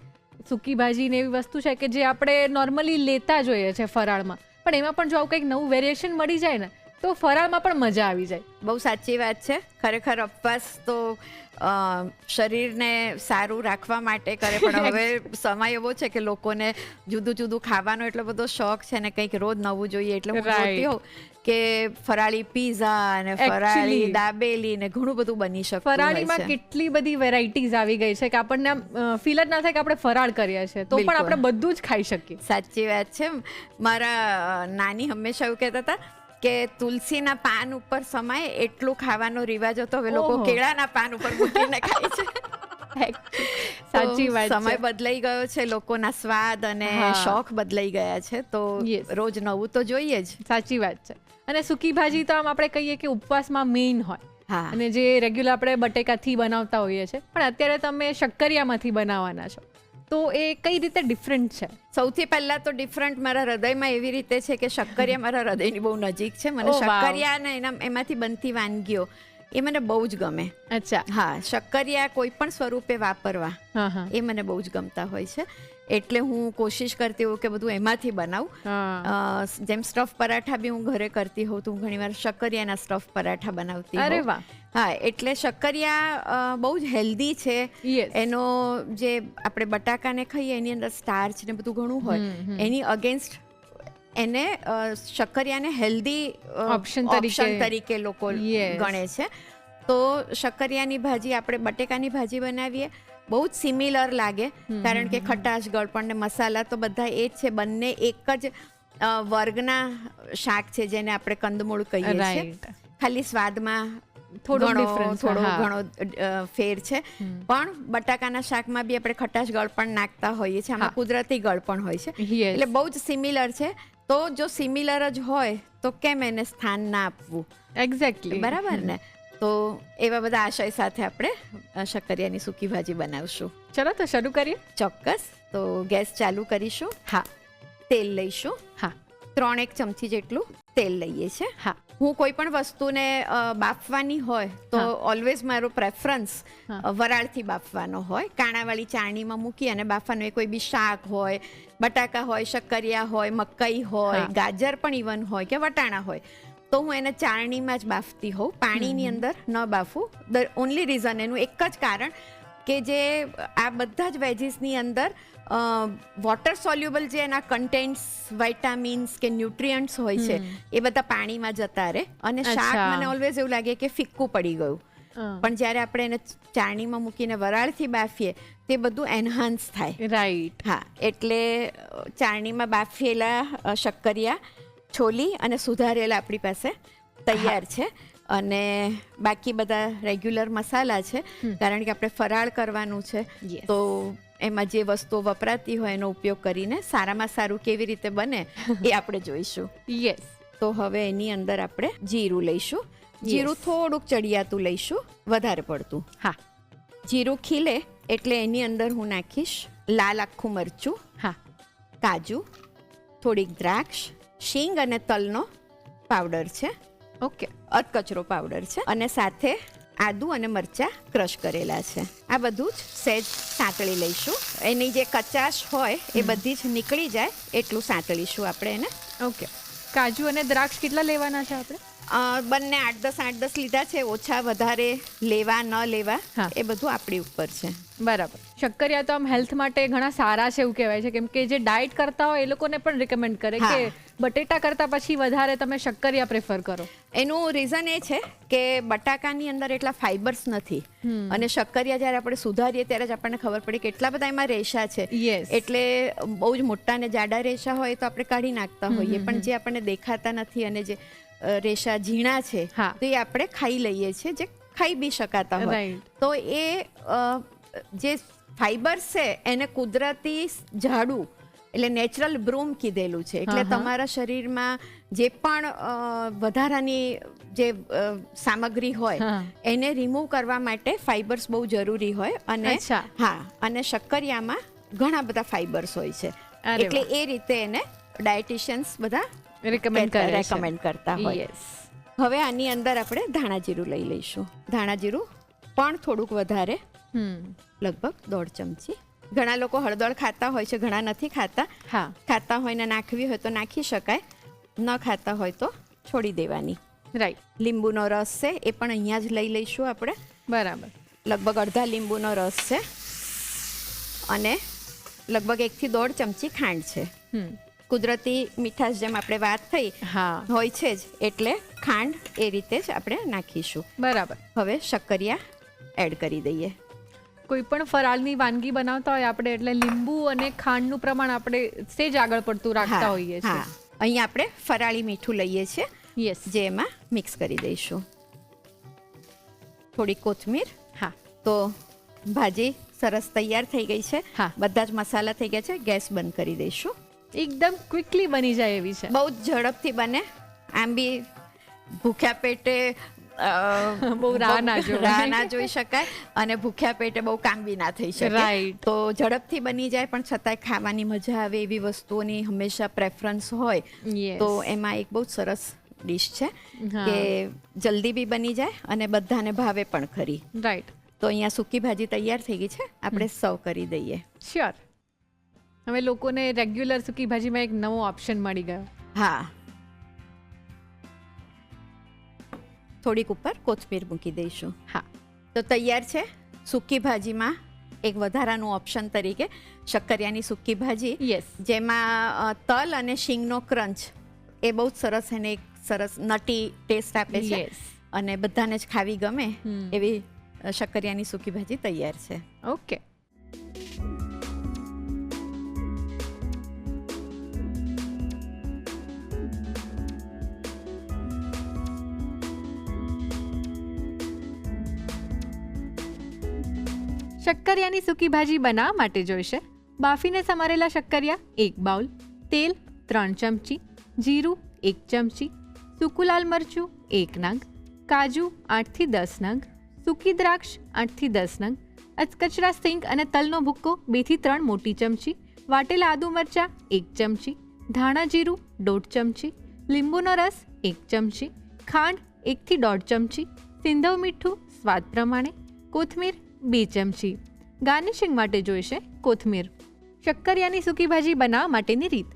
સૂકી ભાજી ને એવી વસ્તુ છે કે જે આપણે નોર્મલી લેતા જોઈએ છે ફરાળમાં, પણ એમાં પણ જો આવું કંઈક નવું વેરિએશન મળી જાય ને તો ફરાળમાં પણ મજા આવી જાય. બહુ સાચી વાત છે. ખરેખર ઉપવાસ તો શરીરને સારું રાખવા માટે કરે, પણ હવે સમય એવો છે કે લોકોને જુદું જુદું ખાવાનો એટલો બધો શોખ છે ને કંઈક રોજ નવું જોઈએ, એટલે હું Right. જોતી હોઉં કે ફરાળી પીઝા ને ફરાળી Actually. દાબેલી ને ઘણું બધું બની શકતું હોય ફરાળીમાં છે. કેટલી બધી વેરાયટીઝ આવી ગઈ છે કે આપણને ફીલ જ ના થાય કે આપણે ફરાળ કર્યા છે, તો પણ બિલકુલ. આપણે બધું જ ખાઈ શકીએ. સાચી વાત છે. મારા નાની હંમેશા એવું કહેતા હતા કે તુલસીના પાન ઉપર સમાય એટલું ખાવાનો રિવાજ હતો, હવે લોકો ઓહો. કેળાના પાન ઉપર મૂકીને ખાય છે. સાચી તો વાત સમય છે. બદલાઈ ગયો છે, લોકોના સ્વાદ અને હા. શોખ બદલાઈ ગયા છે, તો Yes. રોજ નવું તો જોઈએ જ. સાચી વાત છે. અને સૂકી ભાજી તો આમ આપણે કહીએ કે ઉપવાસમાં મેઇન હોય, હા. અને જે રેગ્યુલર આપણે બટેકાથી બનાવતા હોઈએ છીએ, પણ અત્યારે તમે શક્કરિયામાંથી બનાવવાના છો, તો એ કઈ રીતે ડિફરન્ટ છે? સૌથી પહેલા તો ડિફરન્ટ મારા હૃદયમાં એવી રીતે છે કે શક્કરિયા મારા હૃદયની બહુ નજીક છે. મને Oh, wow. શક્કરિયા ને એમાંથી બનતી વાનગીઓ એ મને બહુ જ ગમે. અચ્છા. હા, શક્કરિયા કોઈ પણ સ્વરૂપે વાપરવા હા હા એ મને બહુ જ ગમતા હોય છે. એટલે હું કોશિશ કરતી હોઉં કે બધું એમાંથી બનાવું. જેમ સ્ટફ પરાઠા બી હું ઘરે કરતી હોઉં તો હું ઘણીવાર શક્કરિયાના સ્ટફ પરાઠા બનાવતી અરે હોઉં. વાહ. હા, એટલે શક્કરિયા બહુ જ હેલ્ધી છે. Yes. એનો જે આપણે બટાકાને ખાઈએ એની અંદર સ્ટાર્ચ ને બધું ઘણું હોય, એની અગેન્સ્ટ એને શક્કરિયાને હેલ્ધી Option તરીકે લોકો Yes. ગણે છે. તો શક્કરિયાની ભાજી આપણે બટેકાની ભાજી બનાવીએ બહુ જ સિમિલર લાગે, કારણ કે ખટાશ, ગળપણ ને મસાલા તો બધા એ જ છે. બંને એક જ વર્ગના શાક છે જેને આપણે કંદમૂળ કહીએ છીએ. રાઈટ. ખાલી સ્વાદમાં થોડો difference, થોડો હા. ઘણો ફેર છે. પણ બટાકાના શાકમાં બી આપણે ખટાશ ગળપણ નાખતા હોઈએ છીએ, આમાં હા. કુદરતી ગળપણ હોય છે. Yes. એટલે બહુ જ સિમિલર છે. તો જો સિમિલર જ હોય તો કેમ એને સ્થાન ના આપવું, એક્ઝેક્ટલી. બરાબર ને? તો એવા બધા આશય સાથે આપણે શક્કરિયાની સૂકી ભાજી બનાવશું. ચલો તો શરૂ કરીએ. ચોક્કસ. તો ગેસ ચાલુ કરીશું. હા તેલ લઈશું. હા 3 ચમચી જેટલું તેલ લઈએ છે. હા હું કોઈ પણ વસ્તુને બાફવાની હોય તો હા. ઓલવેઝ મારો પ્રેફરન્સ હા. વરાળથી બાફવાનો હોય. કાણાવાળી ચાળણીમાં મૂકી અને બાફવાનું. એ કોઈ બી શાક હોય, બટાકા હોય, શક્કરિયા હોય, મકાઈ હોય, હા. ગાજર પણ ઇવન હોય કે વટાણા હોય, તો હું એને ચાળણીમાં જ બાફતી હોઉં, પાણીની અંદર ન બાફું. ધ ઓનલી રીઝન એનું એક જ કારણ કે જે આ બધા જ વેજીસની અંદર વોટર સોલ્યુબલ જે એના કન્ટેન્ટ્સ, વાઇટામિન્સ કે ન્યુટ્રિયન્ટ્સ હોય છે એ બધા પાણીમાં જતા રહે, અને શાક અચ્છા. મને ઓલવેઝ એવું લાગે કે ફિક્કું પડી ગયું. પણ જ્યારે આપણે એને ચાળણીમાં મૂકીને વરાળથી બાફીએ તે બધું એન્હાન્સ થાય. રાઈટ. હા, એટલે ચાળણીમાં બાફેલા શક્કરિયા છોલી અને સુધારેલા આપણી પાસે તૈયાર છે. અને બાકી બધા રેગ્યુલર મસાલા છે, કારણ કે આપણે ફરાળ કરવાનું છે. Yes. તો એમાં જે વસ્તુઓ વપરાતી હોય એનો ઉપયોગ કરીને સારામાં સારું કેવી રીતે બને એ આપણે જોઈશું. યસ. તો હવે એની અંદર આપણે જીરું લઈશું. જીરું થોડુંક ચડિયાતું લઈશું, વધારે પડતું. હા જીરું ખીલે એટલે એની અંદર હું નાખીશ લાલ આખું મરચું, હા કાજુ, થોડીક દ્રાક્ષ, શીંગ અને તલનો પાવડર છે, ઓકે. અધકચરો પાવડર છે, અને સાથે આદુ અને મરચાં ક્રશ કરેલા છે. આ બધું જ સહેજ સાંતળી લઈશું. એની જે કચાશ હોય એ બધી જ નીકળી જાય એટલું સાંતળીશું આપણે એને. ઓકે. કાજુ અને દ્રાક્ષ કેટલા લેવાના છે આપણે? બંને 8-10 લીધા છે. ઓછા વધારે લેવા ન લેવા હા. એ બધું આપણી ઉપર છે. બરાબર. શક્કરિયા તો આમ હેલ્થ માટે ઘણા સારા છે એવું કહેવાય છે, કેમ કે જે ડાયટ કરતા હોય એ લોકોને પણ રિકમેન્ડ કરે હા. કે બટેટા કરતા પછી વધારે તમે શક્કરિયા પ્રેફર કરો. એનું રીઝન એ છે કે બટાકાની અંદર એટલા ફાઈબર્સ નથી, અને શક્કરિયા જ્યારે આપણે સુધારીએ ત્યારે જ આપણને ખબર પડે કે કેટલા બધા એમાં રેશા છે. Yes. એટલે બહુ જ મોટા ને જાડા રેશા હોય તો આપણે કાઢી નાખતા હોઈએ, પણ જે આપણને દેખાતા નથી અને જે રેશા ઝીણા છે હા. તો એ આપણે ખાઈ લઈએ છીએ, જે ખાઈ બી શકાતા હોય. Right. તો એ જે ફાઈબર્સ છે એને કુદરતી ઝાડુ એટલે નેચરલ બ્રૂમ કીધેલું છે. એટલે હા, હા. તમારા શરીરમાં જે પણ વધારાની જે સામગ્રી હોય હા. એને રિમૂવ કરવા માટે ફાઈબર્સ બહુ જરૂરી હોય. અને અચ્છા. હા, અને શક્કરિયામાં ઘણા બધા ફાઈબર્સ હોય છે. અરે એટલે વાહ. એ રીતે એને ડાયટિશિયન્સ બધા Recommend કરે છે. રેકમેન્ડ કરતા હોય. યસ. હવે આની અંદર આપણે ધાણા જીરું લઈ લઈશું. ધાણા જીરું પણ થોડુંક વધારે, લગભગ 1.5 ચમચી. ઘણા લોકો હળદર ખાતા હોય છે, ઘણા નથી ખાતા. હા ખાતા હોય ને નાખવી હોય તો નાખી શકાય, ન ખાતા હોય તો છોડી દેવાની. રાઈટ. લીંબુનો રસ છે એ પણ અહીંયા જ લઈ લઈશું આપણે. બરાબર. લગભગ અડધા લીંબુનો રસ છે, અને લગભગ 1 થી 1.5 ચમચી ખાંડ છે. કુદરતી મીઠાશ જેમ આપણે વાત થઈ હા હોય છે જ, એટલે ખાંડ એ રીતે જ આપણે નાખીશું. બરાબર. હવે શક્કરિયા એડ કરી દઈએ. કોઈ પણ ફરાળની વાનગી બનાવતા હોય આપણે એટલે લીંબુ અને ખાંડનું પ્રમાણ આપણે સેજ આગળ પડતું રાખતા હોઈએ છીએ. હા, અહીંયા આપણે ફરાળી મીઠું લઈએ છીએ, યસ. જે એમાં મિક્સ કરી દઈશું. થોડી કોથમીર. હા તો ભાજી સરસ તૈયાર થઈ ગઈ છે. હા. બધા જ મસાલા થઈ ગયા છે. ગેસ બંધ કરી દઈશું. એકદમ ક્વિકલી બની જાય એવી છે. બહુ જ ઝડપથી બને. આમ બી ભૂખ્યા પેટે બહુ રાહ ના જોવાય. રાહ ના જોઈ શકાય, અને ભૂખ્યા પેટે બહુ કામ બી ના થઈ શકે. Right. તો ઝડપથી બની જાય પણ છતાંય ખાવાની મજા આવે એવી વસ્તુઓની હંમેશા પ્રેફરન્સ હોય. Yes. તો એમાં એક બહુ જ સરસ ડિશ છે હા. કે જલ્દી બી બની જાય અને બધાને ભાવે પણ ખરી. રાઈટ, તો અહીંયા સૂકી ભાજી તૈયાર થઈ ગઈ છે, આપણે સર્વ કરી દઈએ. શ્યોર. હવે લોકોને રેગ્યુલર સૂકી ભાજીમાં એક નવો ઓપ્શન મળી ગયો. હા, થોડીક ઉપર કોથમીર મૂકી દઈશું. હા, તો તૈયાર છે સૂકી ભાજીમાં એક વધારાનું ઓપ્શન તરીકે શક્કરિયાની સૂકી ભાજી, યસ. જેમાં તલ અને શીંગનો ક્રંચ એ બહુ જ સરસ અને એક સરસ નટી ટેસ્ટ આપે છે યસ. અને બધાને જ ખાવી ગમે હમ. એવી શક્કરિયાની સૂકી ભાજી તૈયાર છે. ઓકે. શક્કરિયાની સૂકી ભાજી બનાવવા માટે જોઈશે બાફીને સમારેલા શક્કરિયા 1 બાઉલ, તેલ 3 ચમચી, જીરું 1 ચમચી, સૂકું લાલ મરચું 1 નંગ, કાજુ 8 થી 10 નંગ, સૂકી દ્રાક્ષ 8 થી 10 નંગ, અચકચરા સિંગ અને તલનો ભૂક્કો 2 થી 3 મોટી ચમચી, વાટેલા આદુ મરચાં 1 ચમચી, ધાણા જીરું 1/2 ચમચી, લીંબુનો રસ 1 ચમચી, ખાંડ 1 થી 1.5 ચમચી, સિંધવ મીઠું સ્વાદ પ્રમાણે, કોથમીર 2 ચમચી. ગાર્નિશિંગ માટે જોઈશે કોથમીર. શક્કરિયાની સૂકી ભાજી બનાવવા માટેની રીત: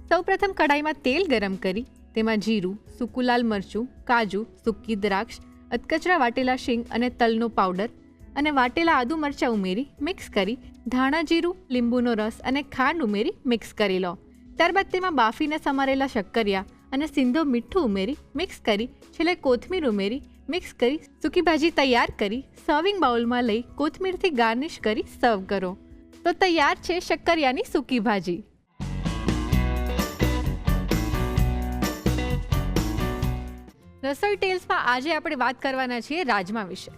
સૌપ્રથમ કડાઈમાં તેલ ગરમ કરી તેમાં જીરું, સૂકું લાલ મરચું, કાજુ, સૂકી દ્રાક્ષ, અધકચરા વાટેલા શીંગ અને તલનો પાવડર અને વાટેલા આદુ મરચાં ઉમેરી મિક્સ કરી ધાણા જીરું, લીંબુનો રસ અને ખાંડ ઉમેરી મિક્સ કરી લો. ત્યારબાદ તેમાં બાફીને સમારેલા શક્કરિયા અને સિંધવ મીઠું ઉમેરી મિક્સ કરી છેલ્લે કોથમીર ઉમેરી મિક્સ કરી સૂકી ભાજી તૈયાર કરી સર્વિંગ બાઉલમાં લઈ કોથમીરથી ગાર્નિશ કરી સર્વ કરો. તો તૈયાર છે શક્કરિયાની સૂકી ભાજી. રસોઈ ટેલ્સમાં આજે આપણે વાત કરવાના છીએ રાજમા વિશે.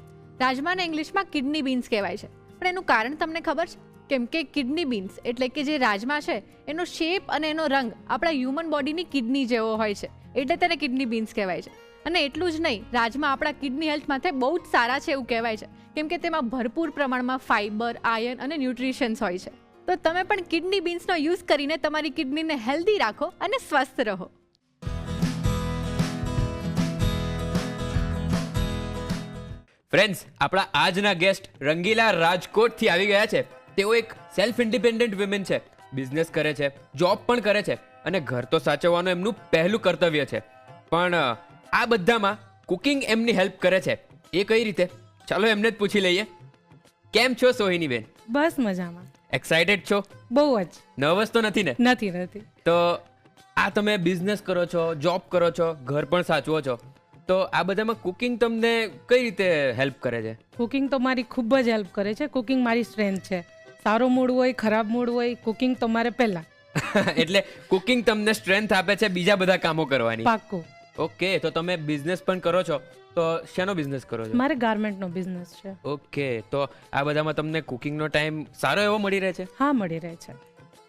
રાજમાને ઇંગ્લિશમાં કિડની બીન્સ કહેવાય છે, પણ એનું કારણ તમને ખબર છે? કેમ કે કિડની બીન્સ એટલે કે જે રાજમા છે એનો શેપ અને એનો રંગ આપણા હ્યુમન બોડીની કિડની જેવો હોય છે, એટલે તેને કિડની બીન્સ કહેવાય છે. અને એટલું જ નહીં, રાજમા આપણા કિડની હેલ્થ માટે બહુ જ સારા છે એવું કહેવાય છે, કેમ કે તેમાં ભરપૂર પ્રમાણમાં ફાઇબર, આયર્ન અને ન્યુટ્રિશન્સ હોય છે. તો તમે પણ કિડની બીન્સનો યુઝ કરીને તમારી કિડનીને હેલ્ધી રાખો અને સ્વસ્થ રહો. ફ્રેન્ડ્સ, આપણા આજના ગેસ્ટ રંગીલા રાજકોટથી આવી ગયા છે. તેઓ એક સેલ્ફ ઇન્ડિપેન્ડન્ટ વિમેન છે, બિઝનેસ કરે છે, જોબ પણ કરે છે અને ઘર તો સાચવવાનું એમનું પહેલું કર્તવ્ય છે. પણ આ બધામાં કુકિંગ એમની હેલ્પ કરે છે. એ કઈ રીતે? ચાલો એમને જ પૂછી લઈએ. કેમ છો સોહિની બેન? બસ મજામાં. એક્સાઇટેડ છો? બહુ જ. નર્વસ તો નથી ને? નથી. તો આ તમે બિઝનેસ કરો છો, જોબ કરો છો, ઘર પણ સાચવો છો, તો આ બધામાં કુકિંગ તમને કઈ રીતે હેલ્પ કરે છે? કુકિંગ તો મારી ખૂબ જ હેલ્પ કરે છે. કુકિંગ મારી સ્ટ્રેન્થ છે. સારો મૂડ હોય, ખરાબ મૂડ હોય, કુકિંગ તો મારે પહેલા. એટલે કુકિંગ તમને સ્ટ્રેન્થ આપે છે બીજા બધા કામો કરવાની. પાક્કું. ઓકે, તો તમે બિઝનેસ પણ કરો છો, તો શેનો બિઝનેસ કરો છો? મારે ગાર્મેન્ટનો બિઝનેસ છે. ઓકે, તો આ બધામાં તમને કુકિંગનો ટાઈમ સારો એવો મળી રહે છે? હા, મળી રહે છે,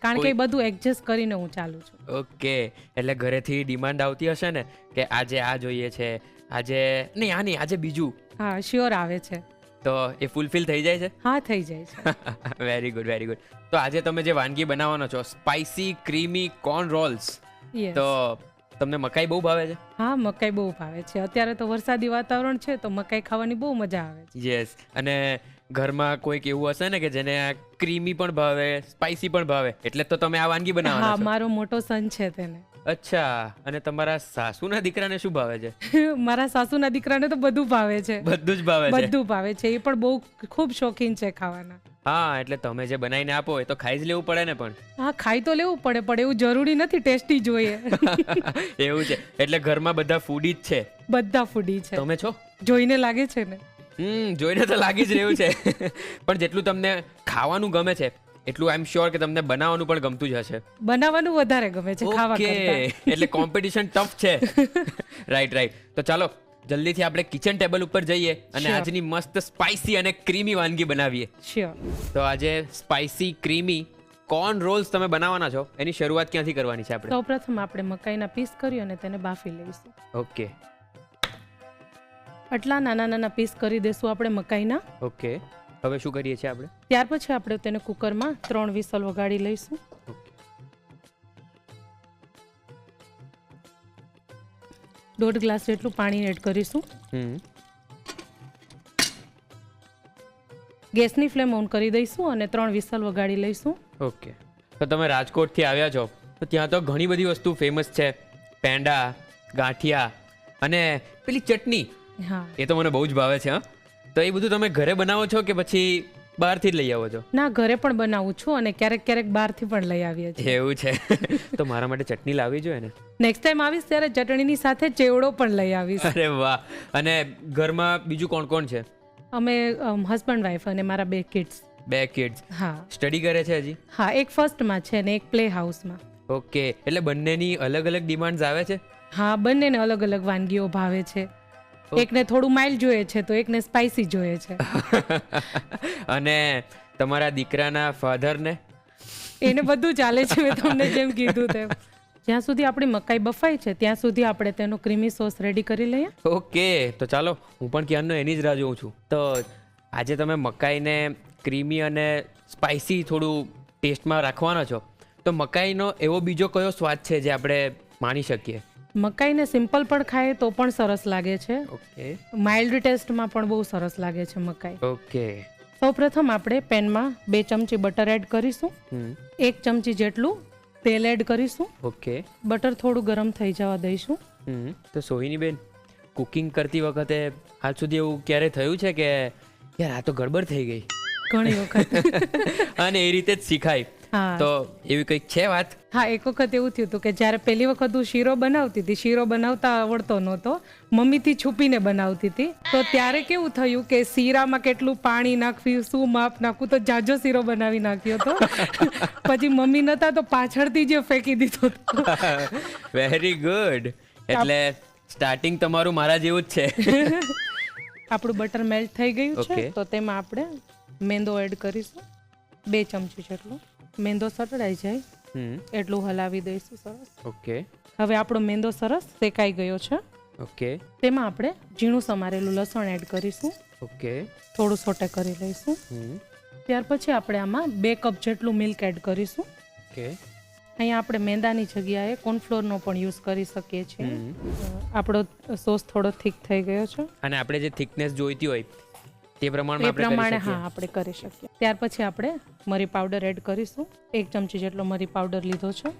કારણ કે એ બધું એડજસ્ટ કરીને હું ચાલું છું. ઓકે, એટલે ઘરેથી ડિમાન્ડ આવતી હશે ને કે આજે આ જોઈએ છે, આજે નહીં આ નહીં, આજે બીજું. હા, શ્યોર આવે છે. તો એ ફૂલફિલ થઈ જાય છે? હા, થઈ જાય છે. Very good, very good. તો આજે તમે જે વાનગી બનાવવાનો છો, spicy creamy corn Rolls, Yes. તો તમને મકાઈ બહુ ભાવે છે? હા, મકાઈ બહુ ભાવે છે. અત્યારે તો વરસાદી વાતાવરણ છે તો મકાઈ ખાવાની બહુ મજા આવે છે. યસ. અને ઘરમાં કોઈક એવું હશે ને કે જેને આ ક્રીમી પણ ભાવે, સ્પાઇસી પણ ભાવે, એટલે તો તમે આ વાનગી હા, બનાવવાના છો. મારો મોટો સન છે તેને. અચ્છા. અને તમારા સાસુના દીકરાને શું ભાવે છે? મારા સાસુના દીકરાને તો બધું ભાવે છે. બધું જ ભાવે છે. બધું ભાવે છે. એ પણ બહુ ખૂબ શોખીન છે ખાવાના. હા, એટલે તમે જે બનાવીને આપો એ તો ખાઈ જ લેવું પડે ને. પણ હા, ખાઈ તો લેવું પડે, પણ એવું જરૂરી નથી ટેસ્ટી જોઈએ. એવું છે. એટલે ઘરમાં બધા ફૂડી જ છે. બધા ફૂડી છે. તમે છો? જોઈને લાગે છે ને. જોઈને તો લાગી જ રહ્યું છે. પણ જેટલું તમને ખાવાનું ગમે છે એટલું આઈ એમ શ્યોર કે તમને બનાવવાનું પણ ગમતું જ હશે. બનાવવાનું વધારે ગમે છે ખાવા ઓકે, કરતાં. એટલે કોમ્પિટિશન ટફ છે. રાઈટ. તો ચાલો જલ્દીથી આપણે કિચન ટેબલ ઉપર જઈએ અને Sure. આજની મસ્ત સ્પાઇસી અને ક્રીમી વાનગી બનાવીએ. શ્યોર. તો આજે સ્પાઇસી ક્રીમી કોર્ન રોલ્સ તમે બનાવવાના છો, એની શરૂઆત ક્યાંથી કરવાની છે આપણે? સૌપ્રથમ આપણે મકાઈના પીસ કરી અને તેને બાફી લઈશું. ઓકે. આટલા નાના નાના પીસ કરી દેશું આપણે મકાઈના. ઓકે, હવે શું કરીએ છીએ આપણે? ત્યાર પછી આપણે તેને કુકરમાં 3 વિસલ વગાડી લઈશું. 1.5 ગ્લાસ જેટલું પાણી એડ કરીશું. ગેસની ફ્લેમ ઓન કરી દઈશું અને 3 વિસલ વગાડી લઈશું. ઓકે, તો તમે રાજકોટથી આવ્યા છો તો ત્યાં તો ઘણી બધી વસ્તુ ફેમસ છે, પેંડા, ગાંઠિયા અને પેલી ચટણી, હા. એ તો મને બહુ જ ભાવે છે. હા, તો એ બધું તમે ઘરે બનાવો છો કે પછી બહારથી જ લઈ આવો છો? ના, ઘરે પણ બનાવું છું અને ક્યારેક ક્યારેક બહારથી પણ લઈ આવીએ છીએ. એવું છે? તો મારા માટે ચટણી લાવવી જોઈએ ને. નેક્સ્ટ ટાઈમ આવીશ ત્યારે ચટણીની સાથે ચેવડો પણ લઈ આવીશ. અરે વાહ! અને ઘરમાં બીજું કોણ કોણ છે? અમે હસબન્ડ વાઈફ અને મારા 2 કિડ્સ. 2 કિડ્સ. હા સ્ટડી કરે છે હજી? હા, એક ફર્સ્ટમાં છે ને એક પ્લે હાઉસમાં. ઓકે, એટલે બંનેની અલગ અલગ ડિમાન્ડ્સ આવે છે? હા, બંનેને અલગ અલગ વાનગીઓ ભાવે છે. એકને થોડું માઇલ્ડ જોઈએ છે તો એકને સ્પાઇસી જોઈએ છે. અને તમારા દીકરાના ફાધરને? એને બધું ચાલે છે, મેં તમને જેમ કીધું તેમ. જ્યાં સુધી આપણી મકાઈ બફાય છે ત્યાં સુધી આપણે તેનો ક્રીમી સોસ રેડી કરી લઈએ. ઓકે, તો ચાલો, હું પણ ક્યારનો એની જ રાહ જોઉં છું. તો આજે તમે મકાઈને ક્રીમી અને સ્પાઇસી થોડું ટેસ્ટમાં રાખવાના છો, તો મકાઈનો એવો બીજો કયો સ્વાદ છે જે આપણે માણી શકીએ? મકાઈને સિમ્પલ પણ ખાય તો પણ સરસ લાગે છે. ઓકે. માઇલ્ડ ટેસ્ટમાં પણ બહુ સરસ લાગે છે મકાઈ. ઓકે. સૌપ્રથમ આપણે પેનમાં 2 ચમચી બટર એડ કરીશું. 1 ચમચી જેટલું તેલ એડ કરીશું. ઓકે. બટર થોડું ગરમ થઈ જવા દઈશું. તો સોહિની બેન, કુકિંગ કરતી વખતે આજ સુધી એવું ક્યારે થયું છે કે યાર આ તો ગડબડ થઈ ગઈ? ઘણી વખત. અને એ રીતે જ શીખાય. હા. તો એવી કંઈક છે વાત? હા, એક વખત એવું થયું હતું કે જ્યારે પહેલી વખત હું શીરો બનાવતી હતી, શીરો બનાવતા આવડતો નહોતો, મમ્મીથી છુપીને બનાવતી હતી, તો ત્યારે કેવું થયું કે શીરામાં કેટલું પાણી નાખવું, શું માપ નાખવું, તો જાજો શીરો બનાવી નાખ્યો હતો. પછી મમ્મી નતા તો પાછળથી જ ફેંકી દીધો હતો. Very good. એટલે સ્ટાર્ટિંગ તમારું મારા જેવું જ છે. આપણું બટર મેલ્ટ થઈ ગયું છે Okay. તો તેમાં આપણે મેંદો એડ કરીશું. 2 ચમચી જેટલું. મેંદો સતળાઈ જાય એટલું હલાવી દઈશું. સરસ. ઓકે. હવે આપણો મેંદો સરસ શેકાઈ ગયો છે. ઓકે. તેમાં આપણે ઝીણું સમારેલું લસણ એડ કરીશું. ઓકે. થોડું સોટે કરી લઈશું. ત્યાર પછી આપણે આમાં 2 કપ જેટલું મિલ્ક એડ કરીશું. ઓકે. અહીંયા આપણે મેંદાની જગ્યાએ કોર્નફ્લોરનો પણ યુઝ કરી શકીએ છીએ. આપણો સોસ થોડો થીક થઈ ગયો છે. અને આપણે જે થિકનેસ જોઈતી હોય તે પ્રમાણમાં એ આપણે પ્રમાણે કરી હા શકીએ. આપણે કરી શકીએ. ત્યાર પછી આપણે મરી પાવડર એડ કરીશું. 1 ચમચી જેટલો મરી પાવડર લીધો છે.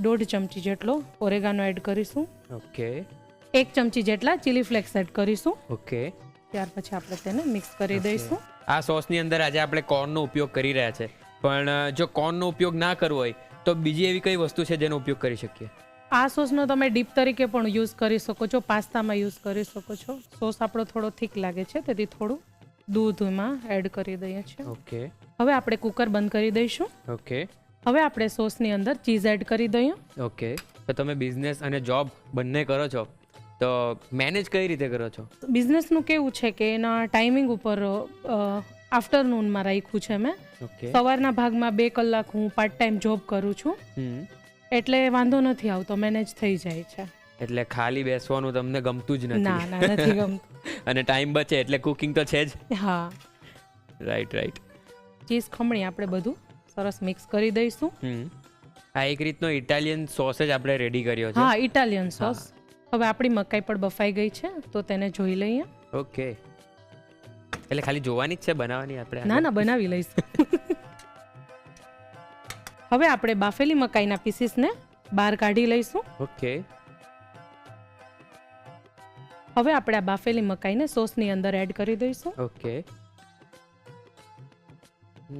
1.5 ચમચી જેટલો ઓરેગાનો એડ કરીશું. ઓકે. 1 ચમચી જેટલા ચીલી ફ્લેક્સ એડ કરીશું. ઓકે. ત્યાર પછી આપણે તેને મિક્સ કરી દઈશું. આ સોસની અંદર આજે આપણે કોર્નનો ઉપયોગ કરી રહ્યા છે, પણ જો કોર્નનો ઉપયોગ ના કરવો હોય તો બીજી એવી કઈ વસ્તુ છે જેનો ઉપયોગ કરી શકીએ? આ સોસનો તમે ડીપ તરીકે પણ યુઝ કરી શકો છો, પાસ્તામાં યુઝ કરી શકો છો. સોસ આપણો થોડો થીક લાગે છે તેથી થોડું દૂધ એમાં એડ કરી દઈએ છીએ. ઓકે. હવે આપણે કુકર બંધ કરી દઈશું. ઓકે. હવે આપણે સોસની અંદર ચીઝ એડ કરી દઈએ. ઓકે. તો તમે બિઝનેસ અને જોબ બંને કરો છો, તો મેનેજ કઈ રીતે કરો છો? બિઝનેસનું કેવું છે કે એના ટાઈમિંગ ઉપર આફ્ટરનૂનમાં રાખ્યું છે મેં. ઓકે. સવારના ભાગમાં 2 કલાક હું પાર્ટ ટાઈમ જોબ કરું છું, એટલે વાંધો નથી આવતો, મેનેજ થઈ જાય છે. એટલે ખાલી બેસવાનું તમને ગમતું જ ના નથી? ના નથી ગમતું. અને ટાઈમ બચે એટલે કુકિંગ તો છે જ. હા. Right right. ચીઝ ખમણી આપણે બધું સરસ મિક્સ કરી દઈશું. આ એક રીતનો ઇટાલિયન સોસ જ આપણે રેડી કર્યો છે. હા, ઇટાલિયન સોસ. હવે આપણી મકાઈ પણ બફાઈ ગઈ છે તો તેને જોઈ લઈએ. ઓકે. એટલે ખાલી જોવાની જ છે, બનાવવાની આપણે? ના ના, બનાવી લઈશું. હવે આપણે બાફેલી મકાઈના પીસીસને બહાર કાઢી લઈશું. ઓકે. હવે આપણે આ બાફેલી મકાઈને સોસની અંદર એડ કરી દઈશું. ઓકે.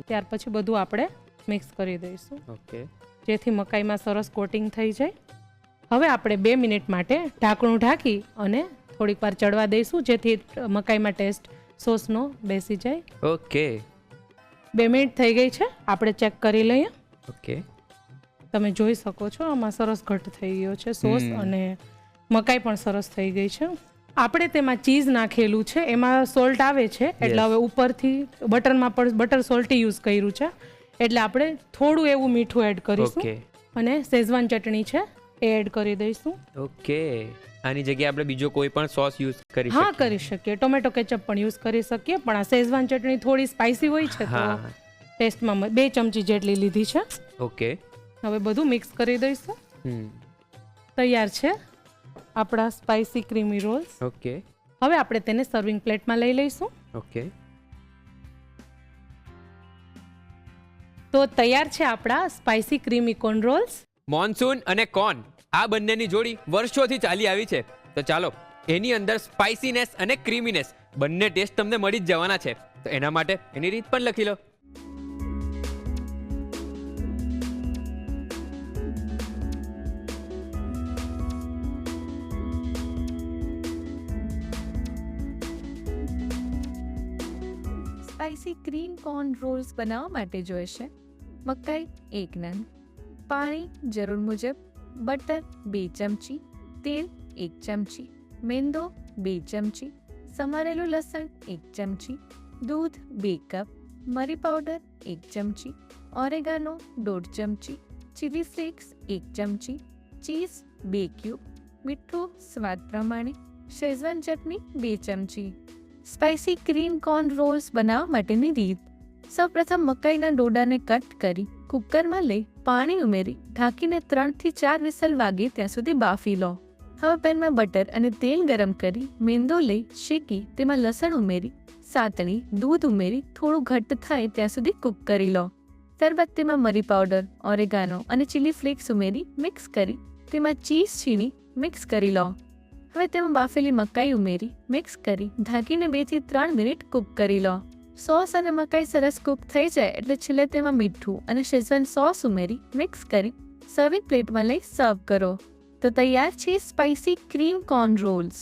ત્યાર પછી બધું આપણે મિક્સ કરી દઈશું ઓકે. જેથી મકાઈમાં સરસ કોટિંગ થઈ જાય. હવે આપણે 2 મિનિટ માટે ઢાંકણું ઢાંકી અને થોડીક વાર ચડવા દઈશું જેથી મકાઈમાં ટેસ્ટ સોસનો બેસી જાય. ઓકે. 2 મિનિટ થઈ ગઈ છે, આપણે ચેક કરી લઈએ. ઓકે. તમે જોઈ શકો છો આમાં સરસ ઘટ થઈ ગયો છે સોસ અને મકાઈ પણ સરસ થઈ ગઈ છે. આપણે તેમાં ચીઝ નાખેલું છે, એમાં સોલ્ટ આવે છે, એટલે હવે ઉપરથી બટરમાં પણ બટર સોલ્ટી યુઝ કર્યું છે એટલે આપણે થોડું એવું મીઠું એડ કરીશું. ઓકે. અને શેઝવાન ચટણી છે એ એડ કરી દઈશું. ઓકે. આની જગ્યાએ આપણે બીજો કોઈ પણ સોસ યુઝ કરી હા, શકીએ? કરી શકીએ. ટોમેટો કેચઅપ પણ યુઝ કરી શકીએ, પણ આ શેઝવાન ચટણી થોડી સ્પાઇસી હોય છે તો હા. ટેસ્ટમાં 2 ચમચી જેટલી લીધી છે. ઓકે. હવે બધું મિક્સ કરી દઈશું. તૈયાર છે આપણા સ્પાઇસી ક્રીમી રોલ્સ. ઓકે હવે આપણે તેને સર્વિંગ પ્લેટમાં લઈ લઈશું. ઓકે. તો તૈયાર છે આપણા spicy creamy corn Rolls. Monsoon અને કોર્ન આ બંનેની જોડી વર્ષોથી ચાલી આવી છે, તો ચાલો એની અંદર સ્પાઇસીનેસ અને ક્રીમીનેસ બંને ટેસ્ટ તમને મળી જ જવાના છે. તો એના માટે એની રીત પણ લખી લો. સ્પાઇસી ક્રીમ કોર્ન રોલ્સ બનાવવા માટે જોઈશે મકાઈ 1 નંગ, પાણી જરૂર મુજબ, બટર 2 ચમચી, તેલ 1 ચમચી, મેંદો 2 ચમચી, સમારેલું લસણ 1 ચમચી, દૂધ 2 કપ, મરી પાવડર 1 ચમચી, ઓરેગાનો 1/2 ચમચી, ચીલી ફ્લેક્સ 1 ચમચી, ચીઝ 2 ક્યુબ, મીઠું સ્વાદ પ્રમાણે, શેઝવાન ચટણી 2 ચમચી. સ્પાઇસી ક્રીમ કોર્ન રોલ્સ બનાવવા માટેની રીત: સૌપ્રથમ મકાઈના ડોડાને કટ કરી કુકરમાં લઈ પાણી ઉમેરી ઢાંકીને 3 થી 4 વિસલ વાગે ત્યાં સુધી બાફી લો. હવે પેનમાં બટર અને તેલ ગરમ કરી મેંદો લઈ શેકી તેમાં લસણ ઉમેરી સાતણી દૂધ ઉમેરી થોડું ઘટ્ટ થાય ત્યાં સુધી કૂક કરી લો. ત્યારબાદ તેમાં મરી પાવડર, ઓરેગાનો અને ચીલી ફ્લેક્સ ઉમેરી મિક્સ કરી તેમાં ચીઝ છીણી મિક્સ કરી લો. હવે તેમાં બાફેલી મકાઈ ઉમેરી મિક્સ કરી ઢાંકીને 2 થી 3 મિનિટ કૂક કરી લો. સોસ અને મકાઈ સરસ કૂક થઈ જાય એટલે છેલ્લે તેમાં મીઠું અને શેઝવાન સોસ ઉમેરી મિક્સ કરી સર્વિંગ પ્લેટમાં લઈ સર્વ કરો. તો તૈયાર છે સ્પાઇસી ક્રીમ કોર્ન રોલ્સ.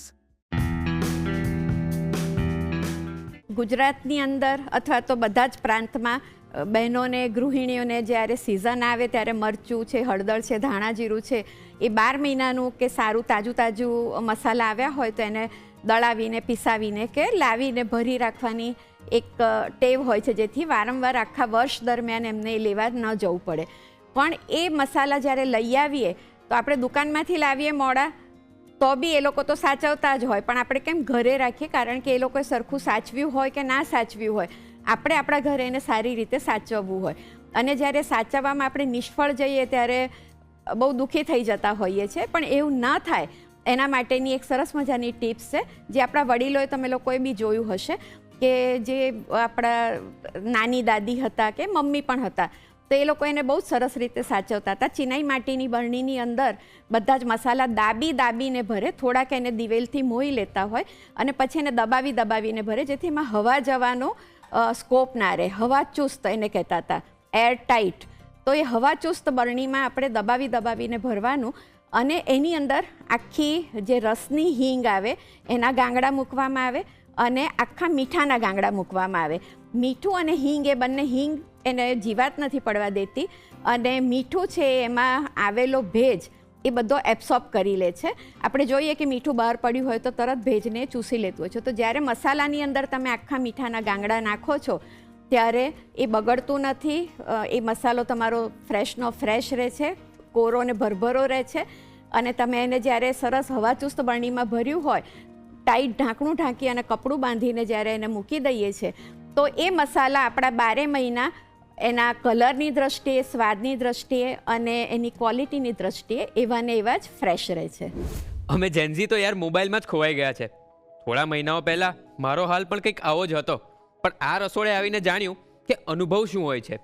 ગુજરાતની અંદર અથવા તો બધા જ પ્રાંતમાં બહેનોને ગૃહિણીઓને જ્યારે સિઝન આવે ત્યારે મરચું છે, હળદર છે, ધાણા જીરું છે, એ 12 મહિનાનું કે સારું તાજું મસાલા આવ્યા હોય તો એને દળાવીને પીસાવીને કે લાવીને ભરી રાખવાની એક ટેવ હોય છે, જેથી વારંવાર આખા વર્ષ દરમિયાન એમને એ લેવા ન જવું પડે. પણ એ મસાલા જ્યારે લઈ આવીએ તો આપણે દુકાનમાંથી લાવીએ મોડા તો બી એ લોકો તો સાચવતા જ હોય, પણ આપણે કેમ ઘરે રાખીએ, કારણ કે એ લોકોએ સરખું સાચવ્યું હોય કે ના સાચવ્યું હોય, આપણે આપણા ઘરે એને સારી રીતે સાચવવું હોય. અને જ્યારે સાચવવામાં આપણે નિષ્ફળ જઈએ ત્યારે બહુ દુઃખી થઈ જતા હોઈએ છીએ. પણ એવું ન થાય એના માટેની એક સરસ મજાની ટિપ્સ છે, જે આપણા વડીલોએ તમે લોકોએ બી જોયું હશે કે જે આપણા નાની દાદી હતા કે મમ્મી પણ હતા, તો એ લોકો એને બહુ સરસ રીતે સાચવતા હતા. ચિનાઈ માટીની બરણીની અંદર બધા જ મસાલા દાબીને ભરે, થોડાક એને દિવેલથી મોઈ લેતા હોય અને પછી એને દબાવીને ભરે, જેથી એમાં હવા જવાનો સ્કોપ ના રહે. હવા ચુસ્ત એને કહેતા હતા, એર ટાઈટ. તો એ હવા ચુસ્ત બરણીમાં આપણે દબાવીને ભરવાનું અને એની અંદર આખી જે રસની હિંગ આવે એના ગાંગડા મૂકવામાં આવે અને આખા મીઠાના ગાંગડા મૂકવામાં આવે. મીઠું અને હિંગ એ બંને, હિંગ એને જીવાત નથી પડવા દેતી અને મીઠું છે એમાં આવેલો ભેજ એ બધો એબ્સોર્બ કરી લે છે. આપણે જોઈએ કે મીઠું બહાર પડ્યું હોય તો તરત ભેજને ચૂસી લેતું હોય છે. તો જ્યારે મસાલાની અંદર તમે આખા મીઠાના ગાંગડા નાખો છો ત્યારે એ બગડતું નથી, એ મસાલો તમારો ફ્રેશનો ફ્રેશ રહે છે, કોરો ને ભરભરો રહે છે. અને તમે એને જ્યારે સરસ હવાચુસ્ત બરણીમાં ભર્યું હોય, ટાઈટ ઢાંકણું ઢાંકી અને કપડું બાંધીને જ્યારે એને મૂકી દઈએ છીએ તો એ મસાલા આપણા 12 મહિના એના કલરની દ્રષ્ટિએ, સ્વાદની દ્રષ્ટિએ અને એની ક્વોલિટીની દ્રષ્ટિએ એવા ને એવા જ ફ્રેશ રહે છે. અમે જેન્ઝી તો યાર મોબાઈલમાં જ ખોવાઈ ગયા છે. થોડા મહિનાઓ પહેલા મારો હાલ પણ કંઈક આવો જ હતો, પણ આ રસોડે આવીને જાણ્યું કે અનુભવ શું હોય છે.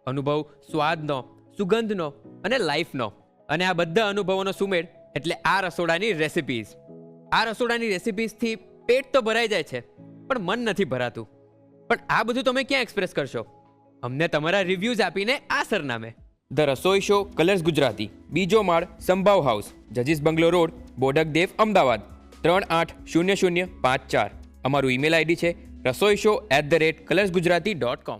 અનુભવ સ્વાદનો, સુગંધનો અને લાઈફનો. અને આ બધા અનુભવોનો સુમેળ એટલે આ રસોડાની રેસિપીઝ. આ રસોડાની રેસિપીઝથી પેટ તો ભરાઈ જાય છે પણ મન નથી ભરાતું. પણ આ બધું તમે ક્યાં એક્સપ્રેસ કરશો? અમને તમારા રિવ્યૂઝ આપીને આ સરનામે: the Rasoi show, colours Gujarati, બીજો માળ, સંભાવ હાઉસ, જજીસ બંગલો રોડ, બોડક દેવ, અમદાવાદ 380054. અમારું ઈમેલ આઈડી છે rasoishow@colorsgujarati.com.